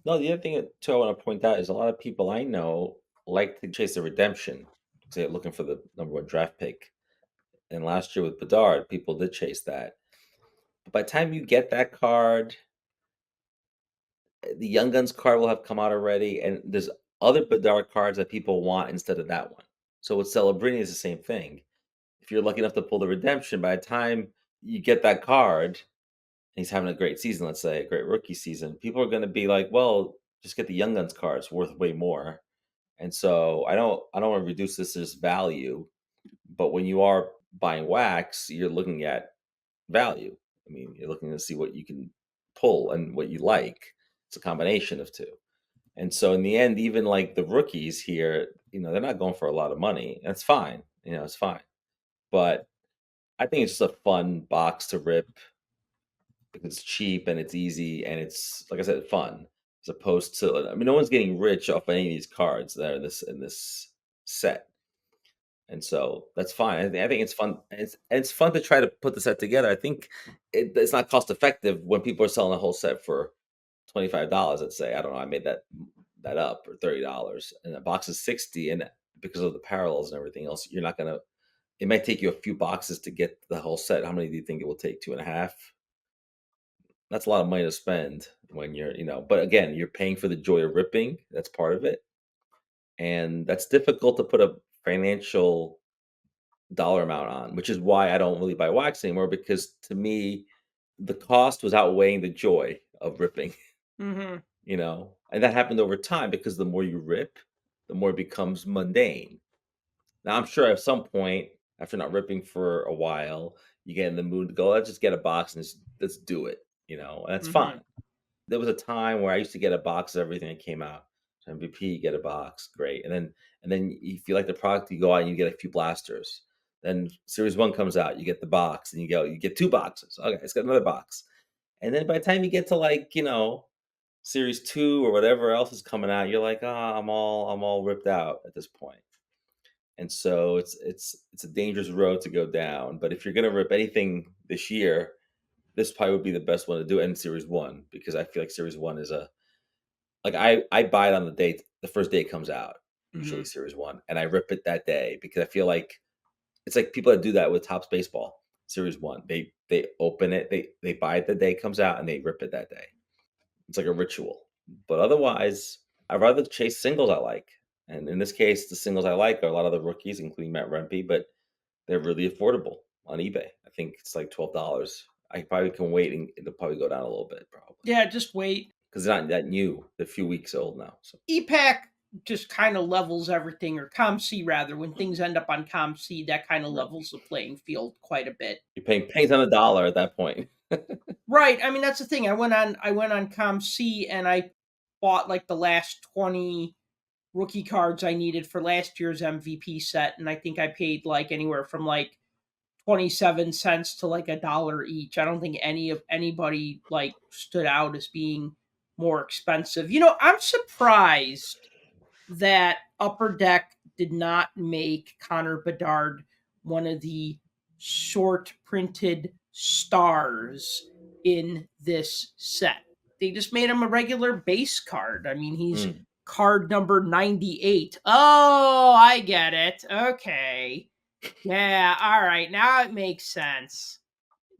No, the other thing too I want to point out is a lot of people I know like to chase the redemption because they're looking for the #1 draft pick. And last year with Bedard, people did chase that. But by the time you get that card, the Young Guns card will have come out already, and there's other Bedard cards that people want instead of that one. So with Celebrini is the same thing. If you're lucky enough to pull the redemption, by the time you get that card, and he's having a great season, let's say a great rookie season, people are going to be like, well, just get the Young Guns cards, worth way more. And so I don't want to reduce this as value, but when you are buying wax, you're looking at value. I mean, you're looking to see what you can pull and what you like. It's a combination of two. And so in the end, even like the rookies here, they're not going for a lot of money. That's fine. It's fine. But I think it's just a fun box to rip because it's cheap and it's easy and it's, like I said, fun. As opposed to, I mean, no one's getting rich off any of these cards that are in this set. And so that's fine. I think it's fun. It's fun to try to put the set together. I think it's not cost effective when people are selling a whole set for $25. Let's say, I don't know, I made that up, or $30, and the box is 60, and because of the parallels and everything else, you're not gonna. It might take you a few boxes to get the whole set. How many do you think it will take? 2.5. That's a lot of money to spend when you're, But again, you're paying for the joy of ripping. That's part of it, and that's difficult to put a financial dollar amount on, which is why I don't really buy wax anymore, because to me, the cost was outweighing the joy of ripping. Mm-hmm. And that happened over time because the more you rip, the more it becomes mundane. Now, I'm sure at some point, after not ripping for a while, you get in the mood to go, let's just get a box and let's do it, and that's fine. There was a time where I used to get a box of everything that came out. So MVP, get a box, great. And then if you like the product, you go out and you get a few blasters. Then Series 1 comes out, you get the box, and you get 2 boxes. Okay, it's got another box. And then by the time you get to Series 2 or whatever else is coming out, you're like, I'm all ripped out at this point. And so it's a dangerous road to go down. But if you're gonna rip anything this year, this probably would be the best one to do in Series 1, because I feel like Series 1 is I buy it on the first day it comes out. usually Mhm. Series 1, and I rip it that day because I feel like it's like people that do that with Topps Baseball Series 1. They open it, they buy it the day it comes out, and they rip it that day. It's like a ritual. But otherwise, I'd rather chase singles I like. And in this case, the singles I like are a lot of the rookies, including Matt Rempe, but they're really affordable on eBay. I think it's like $12. I probably can wait and it'll probably go down a little bit, probably. Yeah, just wait. Because they're not that new. They're a few weeks old now. So EPAC just kind of levels everything, or ComC rather. When things end up on ComC, that kind of right. levels the playing field quite a bit. You're paying pennies on a dollar at that point. Right. I mean, that's the thing. I went on ComC and I bought like the last 20 rookie cards I needed for last year's MVP set, and I think I paid like anywhere from like 27 cents to like $1 each. I don't think anybody like stood out as being more expensive. I'm surprised that Upper Deck did not make Connor Bedard one of the short printed stars in this set. They just made him a regular base card. I mean, he's Mm, card number 98. Oh, I get it. Okay. Yeah, all right. Now it makes sense.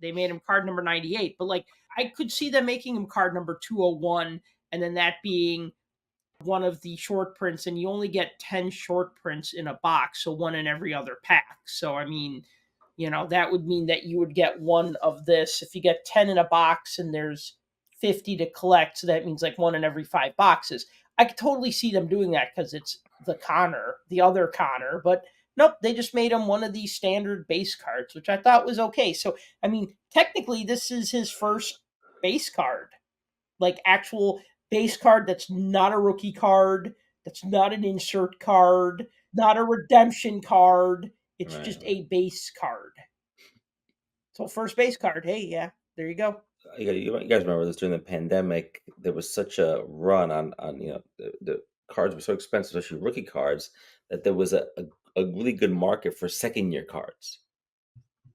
They made him card number 98, but like I could see them making him card number 201 and then that being one of the short prints, and you only get 10 short prints in a box, so one in every other pack. So I mean, that would mean that you would get one of this. If you get 10 in a box and there's 50 to collect, so that means like one in every 5 boxes. I could totally see them doing that because it's the other Connor, but nope, they just made him one of these standard base cards, which I thought was okay. So I mean, technically this is his first base card, like actual base card that's not a rookie card, that's not an insert card, not a redemption card. It's right, just right. a base card. So first base card. Hey, yeah, there you go. You guys remember this during the pandemic? There was such a run on the cards were so expensive, especially rookie cards, that there was a really good market for second year cards.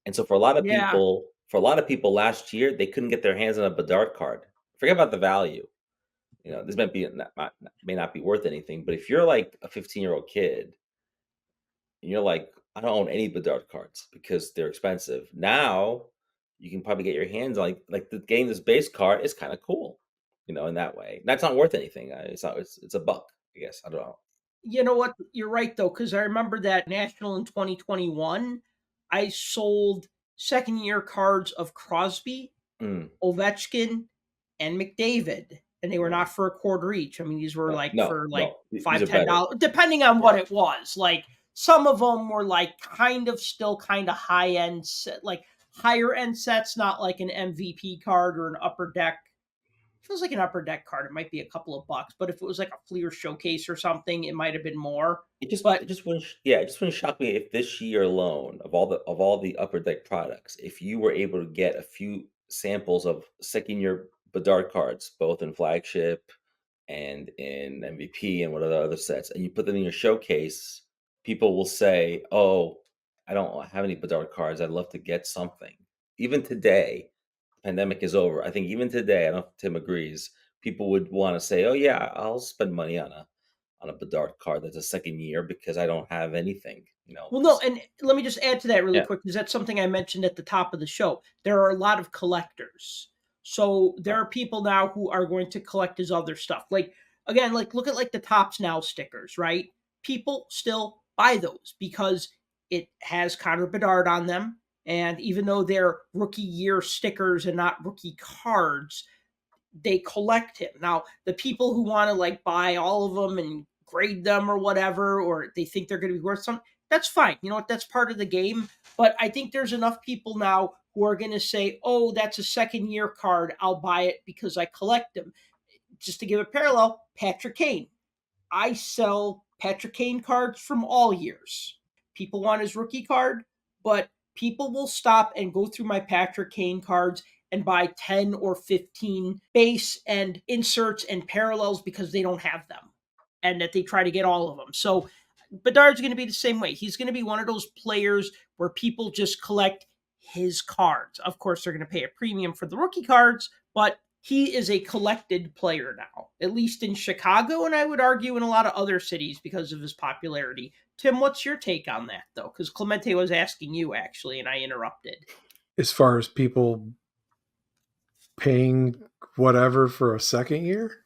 And so Yeah. for a lot of people last year, they couldn't get their hands on a Bedard card. Forget about the value. This may not be worth anything, but if you're like a 15-year-old kid and you're like, I don't own any Bedard cards because they're expensive. Now you can probably get your hands on like the getting this base card is kind of cool, in that way. That's not worth anything. It's not. It's a buck, I guess. I don't know. You know what? You're right though, because I remember that National in 2021, I sold second year cards of Crosby, Mm, Ovechkin, and McDavid, and they were right. not for a quarter each. I mean, these were Right. like No, for like no. These five, are ten better. dollars, depending on what Yeah. it was. Like some of them were like kind of still kind of high end set, like higher end sets, not like an MVP card or an upper deck. Feels like an upper deck card. It might be a couple of bucks, but if it was like a Fleer showcase or something, it might have been more. It But just wouldn't yeah, it just wouldn't shock me if this year alone of all the upper deck products, if you were able to get a few samples of second year Bedard cards, both in flagship and in MVP and what other sets, and you put them in your showcase, people will say, "Oh, I don't have any Bedard cards. I'd love to get something." Even today, pandemic is over. I think even today, I don't know if Tim agrees, people would want to say, "Oh yeah, I'll spend money on a Bedard card that's a second year because I don't have anything." well, no, Because and let me just add to that really yeah, quick because that's something I mentioned at the top of the show. There are a lot of collectors. So there right, are people now who are going to collect his other stuff. Like again, like look at like the Tops Now stickers, right? People still buy those because it has Connor Bedard on them. And even though they're rookie year stickers and not rookie cards, they collect him. Now, the people who want to like buy all of them and grade them or whatever, or they think they're going to be worth something, that's fine. You know what? That's part of the game. But I think there's enough people now who are going to say, oh, that's a second year card. I'll buy it because I collect them. Just to give a parallel, Patrick Kane. I sell Patrick Kane cards from all years. People want his rookie card, but people will stop and go through my Patrick Kane cards and buy 10 or 15 base and inserts and parallels because they don't have them and that they try to get all of them. So Bedard's going to be the same way. He's going to be one of those players where people just collect his cards. Of course, they're going to pay a premium for the rookie cards, but he is a collected player now, at least in Chicago, and I would argue in a lot of other cities because of his popularity. Tim, what's your take on that, though? Because Clemente was asking you, actually, and I interrupted. As far as people paying whatever for a second year?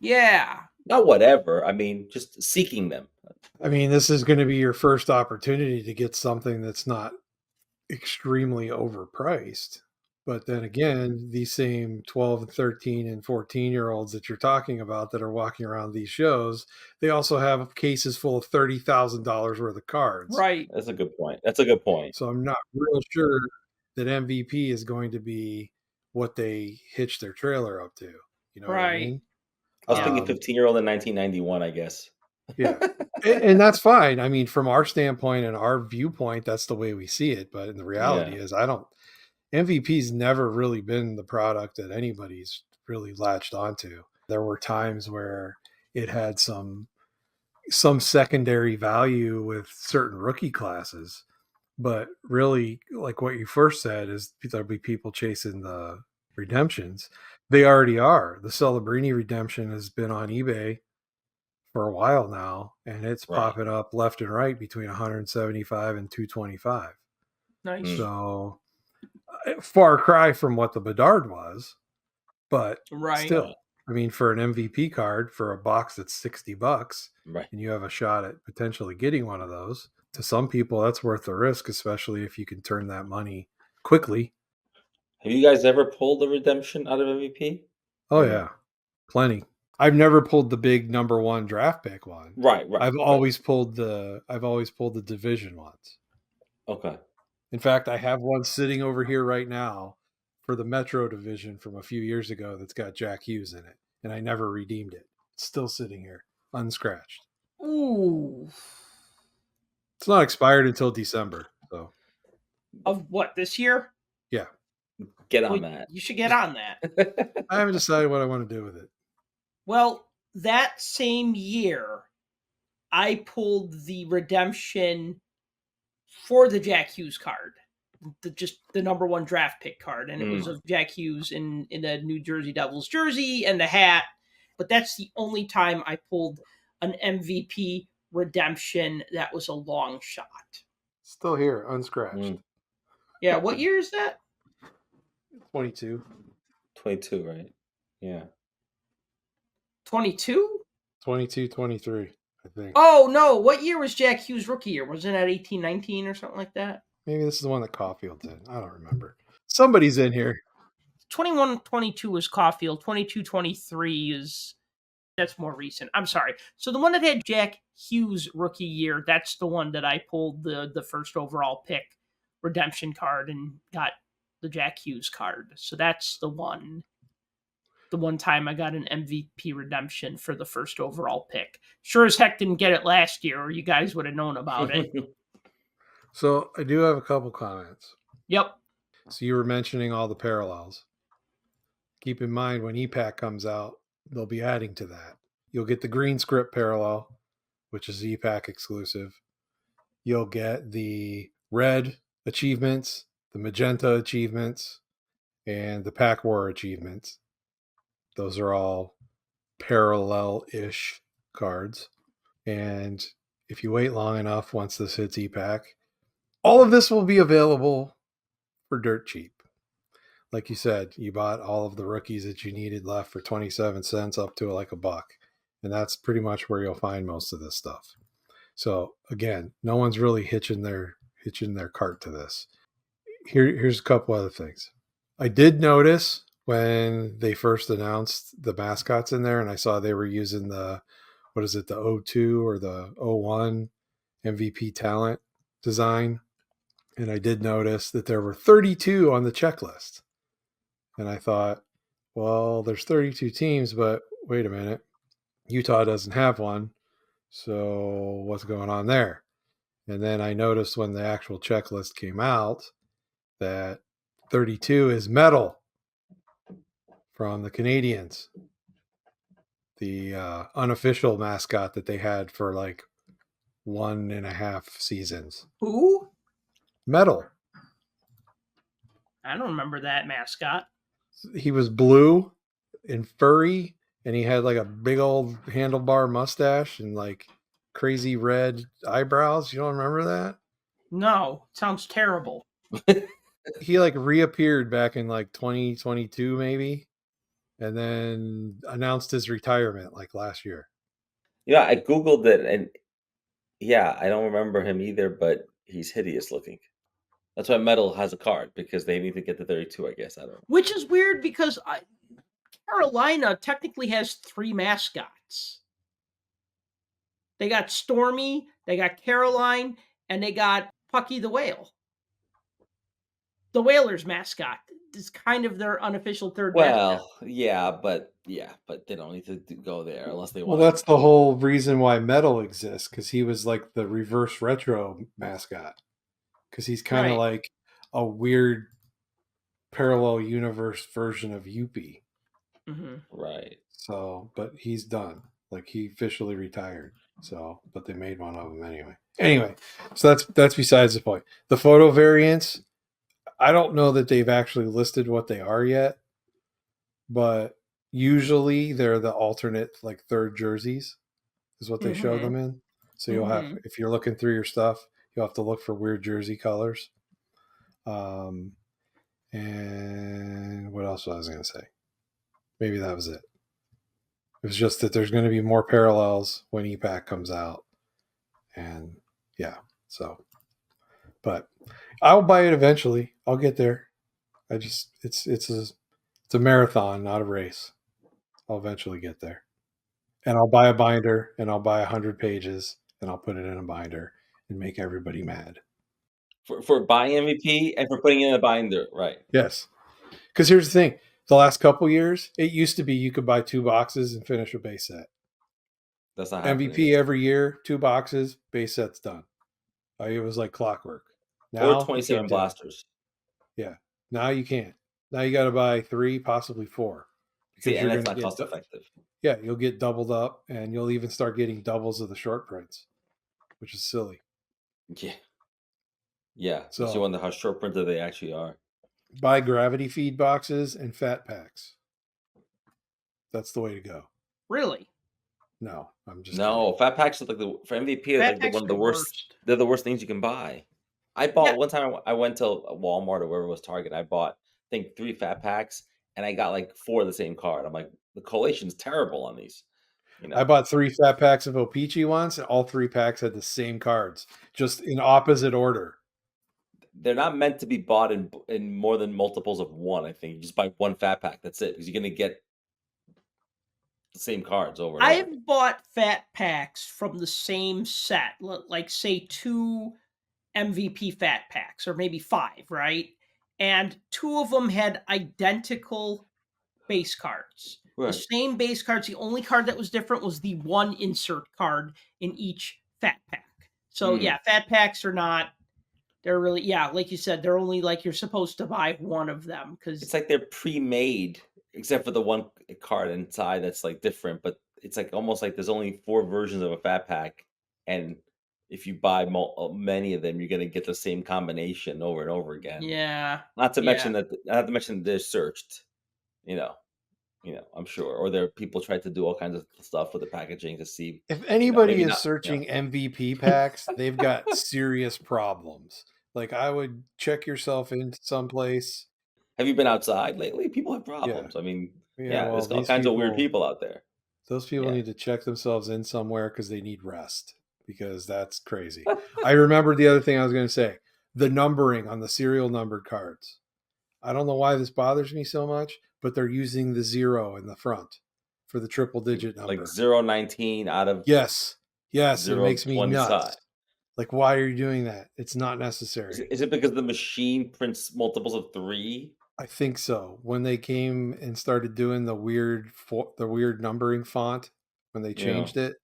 Yeah. Not whatever. I mean, just seeking them. I mean, this is going to be your first opportunity to get something that's not extremely overpriced. But then again, these same 12 and 13 and 14-year-olds that you're talking about that are walking around these shows, they also have cases full of $30,000 worth of cards. Right. That's a good point. That's a good point. So I'm not real sure that MVP is going to be what they hitch their trailer up to. You know what I Right. mean? I was thinking 15-year-old in 1991, I guess. Yeah. And that's fine. I mean, from our standpoint and our viewpoint, that's the way we see it. But the reality is, MVP's never really been the product that anybody's really latched onto. There were times where it had some secondary value with certain rookie classes, but really, like what you first said, is there'll be people chasing the redemptions. They already are. The Celebrini redemption has been on eBay for a while now, and it's popping up left and right between 175 and 225. Nice. So far cry from what the Bedard was, but still, I mean, for an MVP card for a box that's $60, and you have a shot at potentially getting one of those, to some people that's worth the risk, especially if you can turn that money quickly. Have you guys ever pulled a redemption out of MVP? Oh yeah, plenty. I've never pulled the big number one draft pick one. Right. I've always pulled the division ones. Okay. In fact, I have one sitting over here right now for the Metro division from a few years ago that's got Jack Hughes in it, and I never redeemed it. It's still sitting here, unscratched. Ooh. It's not expired until December. So. Of what, this year? Yeah. Get on that. You should get on that. I haven't decided what I want to do with it. Well, that same year, I pulled the redemption for the Jack Hughes card, the number one draft pick card, and it was of Jack Hughes in a New Jersey Devils jersey and the hat. But that's the only time I pulled an MVP redemption that was a long shot. Still here, unscratched. Yeah, what year is that? 22. 22, right? Yeah. 22? 22, 23, I think. Oh, no. What year was Jack Hughes' rookie year? Wasn't that 18, 19 or something like that? Maybe this is the one that Caulfield did. I don't remember. Somebody's in here. 21, 22 was Caulfield. 22, 23 is... That's more recent. I'm sorry. So the one that had Jack Hughes' rookie year, that's the one that I pulled the first overall pick redemption card and got the Jack Hughes card. So that's the one time I got an MVP redemption for the first overall pick. Sure as heck didn't get it last year, or you guys would have known about it. So I do have a couple comments. Yep. So you were mentioning all the parallels. Keep in mind when EPAC comes out, they'll be adding to that. You'll get the green script parallel, which is EPAC exclusive. You'll get the red achievements, the magenta achievements, and the Pack War achievements. Those are all parallel-ish cards. And if you wait long enough, once this hits EPAC, all of this will be available for dirt cheap. Like you said, you bought all of the rookies that you needed left for 27 cents up to like $1. And that's pretty much where you'll find most of this stuff. So again, no one's really hitching their cart to this. Here's a couple other things. I did notice when they first announced the mascots in there, and I saw they were using the 02 or the 01 MVP talent design. And I did notice that there were 32 on the checklist. And I thought, well, there's 32 teams, but wait a minute. Utah doesn't have one. So what's going on there? And then I noticed when the actual checklist came out that 32 is metal from the Canadians. The unofficial mascot that they had for like 1.5 seasons. Who? Metal. I don't remember that mascot. He was blue and furry, and he had like a big old handlebar mustache and like crazy red eyebrows. You don't remember that? No, sounds terrible. He like reappeared back in like 2022 maybe, and then announced his retirement like last year. Yeah, I googled it, and yeah, I don't remember him either, but he's hideous looking. That's why Metal has a card because they need to get to 32. I guess I don't know. Which is weird because Carolina technically has 3 mascots. They got Stormy, they got Caroline, and they got Pucky the Whale. The Whalers mascot is kind of their unofficial third mascot. Well, yeah, but they don't need to go there unless they Well, want that's the whole reason why Metal exists, because he was like the reverse retro mascot. Because he's kind of Right. like a weird parallel universe version of Yuppie. Hmm. Right. So, but he's done. Like he officially retired. So, but they made one of them anyway. Anyway, so that's besides the point. The photo variants, I don't know that they've actually listed what they are yet, but usually they're the alternate like third jerseys is what they show them in. So you'll have, if you're looking through your stuff, you'll have to look for weird jersey colors. And what else was I was going to say? Maybe that was it. It was just that there's going to be more parallels when EPAC comes out. And yeah, so, but I'll buy it eventually. I'll get there. It's a marathon, not a race. I'll eventually get there. And I'll buy a binder and I'll buy 100 pages and I'll put it in a binder and make everybody mad. For buying MVP and for putting it in a binder, right? Yes. Because here's the thing. The last couple years, it used to be you could buy 2 boxes and finish a base set. That's not happening. MVP every year, 2 boxes, base set's done. It was like clockwork. Now Or 27 blasters. Yeah. Now you can't. Now you got to buy 3, possibly 4. See, and that's not cost effective. Yeah, you'll get doubled up, and you'll even start getting doubles of the short prints, which is silly. Yeah. Yeah. So you wonder how short printed they actually are. Buy gravity feed boxes and fat packs. That's the way to go. Really? No, I'm just no. kidding. Fat packs are like for MVP are like one of the worst. They're the worst things you can buy. I bought one time. I went to Walmart or wherever it was Target. I bought I think 3 fat packs, and I got like 4 of the same card. I'm like, the collation's terrible on these. You know, I bought 3 fat packs of O-Pee-Chee once, and all 3 packs had the same cards, just in opposite order. They're not meant to be bought in more than multiples of 1. I think you just buy 1 fat pack. That's it, because you're gonna get the same cards over and over. I've bought fat packs from the same set, like say 2 MVP fat packs, or maybe 5, right? And 2 of them had identical base cards. Right. The same base cards. The only card that was different was the 1 insert card in each fat pack. So yeah, fat packs are not. They're really, yeah, like you said, they're only like you're supposed to buy 1 of them because it's like they're pre-made, except for the 1 card inside that's like different. But it's like almost like there's only 4 versions of a fat pack, and if you buy many of them, you're gonna get the same combination over and over again. Yeah. Not to mention that they're searched. You know, I'm sure, or there are people try to do all kinds of stuff with the packaging to see. If anybody is searching MVP packs, they've got serious problems. Like, I would check yourself into someplace. Have you been outside lately? People have problems. Yeah. I mean, well, there's all kinds of weird people out there. Those people need to check themselves in somewhere because they need rest, because that's crazy. I remembered the other thing I was going to say. The numbering on the serial numbered cards. I don't know why this bothers me so much, but they're using the 0 in the front for the triple digit number. Like 019 out of Yes, it makes me nuts. Side. Like, why are you doing that? It's not necessary. Is it because the machine prints multiples of 3? I think so. When they came and started doing the weird numbering font, when they changed it,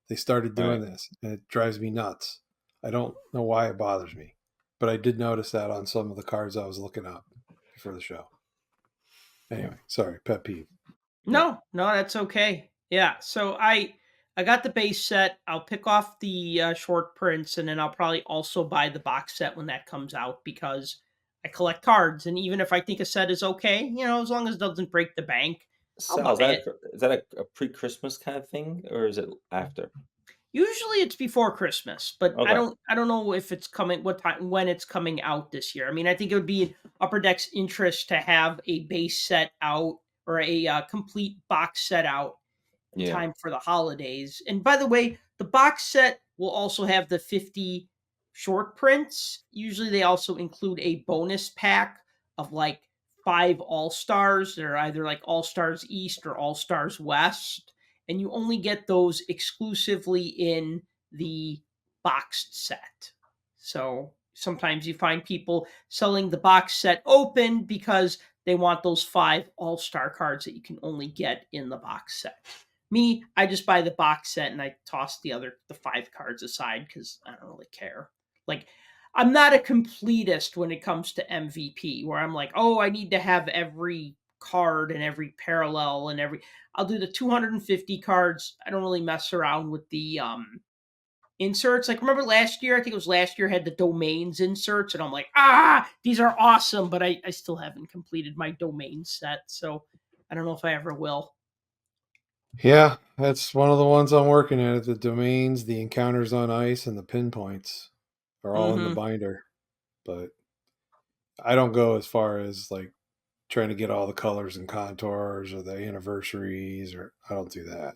they started doing this, and it drives me nuts. I don't know why it bothers me, but I did notice that on some of the cards I was looking up before the show. Anyway, sorry, pet peeve. No, that's okay. Yeah, so I got the base set. I'll pick off the short prints, and then I'll probably also buy the box set when that comes out because I collect cards. And even if I think a set is okay, as long as it doesn't break the bank, I'll Sal, buy it. is that a pre-Christmas kind of thing, or is it after? Usually it's before Christmas, but Okay. I don't know if it's coming what time when it's coming out this year. I mean, I think it would be in Upper Deck's interest to have a base set out or a complete box set out in Yeah. time for the holidays. And by the way, the box set will also have the 50 short prints. Usually they also include a bonus pack of like 5 All-Stars. They're either like All-Stars East or All-Stars West, and you only get those exclusively in the boxed set. So sometimes you find people selling the box set open because they want those 5 All-Star cards that you can only get in the box set. Me, I just buy the box set and I toss the 5 cards aside because I don't really care. Like, I'm not a completist when it comes to MVP, where I'm like, oh, I need to have every card and every parallel and every. I'll do the 250 cards. I don't really mess around with the inserts. Like, remember last year? I think it was last year had the domains inserts, and I'm like, these are awesome, but I still haven't completed my domain set, so I don't know if I ever will. Yeah, that's one of the ones I'm working at. The domains, the encounters on ice, and the pinpoints are all in the Mm-hmm. binder. But I don't go as far as like trying to get all the colors and contours or the anniversaries, or I don't do that.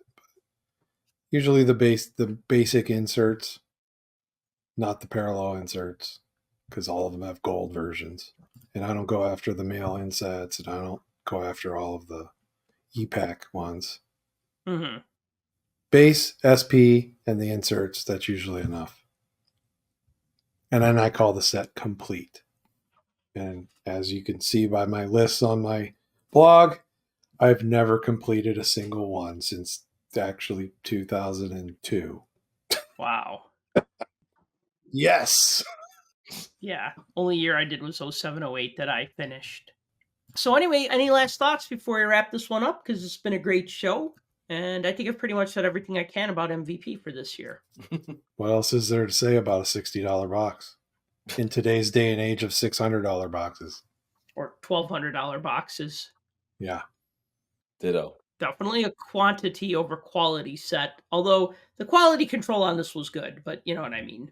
Usually the basic inserts, not the parallel inserts, because all of them have gold versions. And I don't go after the mail in sets, and I don't go after all of the e-pack ones. Mm-hmm. Base, SP, and the inserts, that's usually enough. And then I call the set complete. And as you can see by my lists on my blog, I've never completed a single one since actually 2002. Wow. Yes. Yeah. Only year I did was 0708 that I finished. So anyway, any last thoughts before we wrap this one up? Because it's been a great show. And I think I've pretty much said everything I can about MVP for this year. What else is there to say about a $60 box in today's day and age of $600 boxes? Or $1,200 boxes. Yeah. Ditto. Definitely a quantity over quality set. Although the quality control on this was good, but you know what I mean.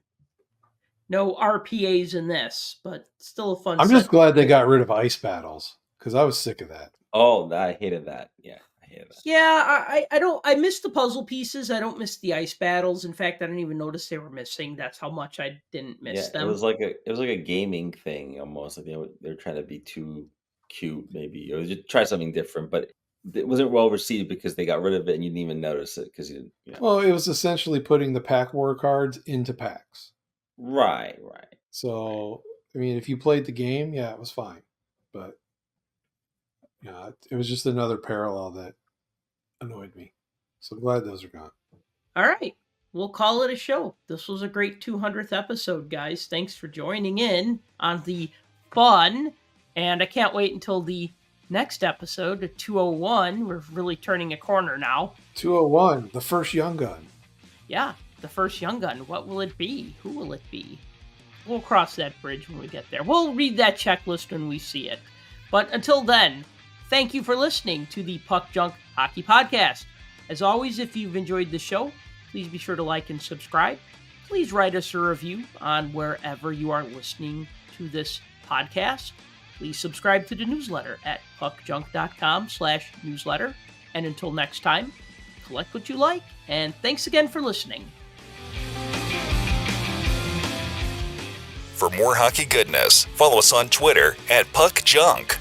No RPAs in this, but still a fun I'm set. just glad they got rid of ice battles because I was sick of that. Oh, I hated that. Yeah, I hated that. Yeah, I don't. I miss the puzzle pieces. I don't miss the ice battles. In fact, I didn't even notice they were missing. That's how much I didn't miss Yeah, them. it was like a gaming thing almost. Like they're trying to be too cute, maybe, or just try something different. But it wasn't well received because they got rid of it and you didn't even notice it because you didn't. You know. Well, it was essentially putting the pack war cards into packs. Right. So, I mean, if you played the game, yeah, it was fine. But, yeah, it was just another parallel that annoyed me. So I'm glad those are gone. All right, we'll call it a show. This was a great 200th episode, guys. Thanks for joining in on the fun, and I can't wait until the next episode, the 201. We're really turning a corner now. 201, the first Young Gun. Yeah, the first Young Gun. What will it be? Who will it be? We'll cross that bridge when we get there. We'll read that checklist when we see it. But until then, thank you for listening to the Puck Junk Hockey Podcast. As always, if you've enjoyed the show, please be sure to like and subscribe. Please write us a review on wherever you are listening to this podcast. Please subscribe to the newsletter at puckjunk.com/newsletter. And until next time, collect what you like, and thanks again for listening. For more hockey goodness, follow us on Twitter at PuckJunk.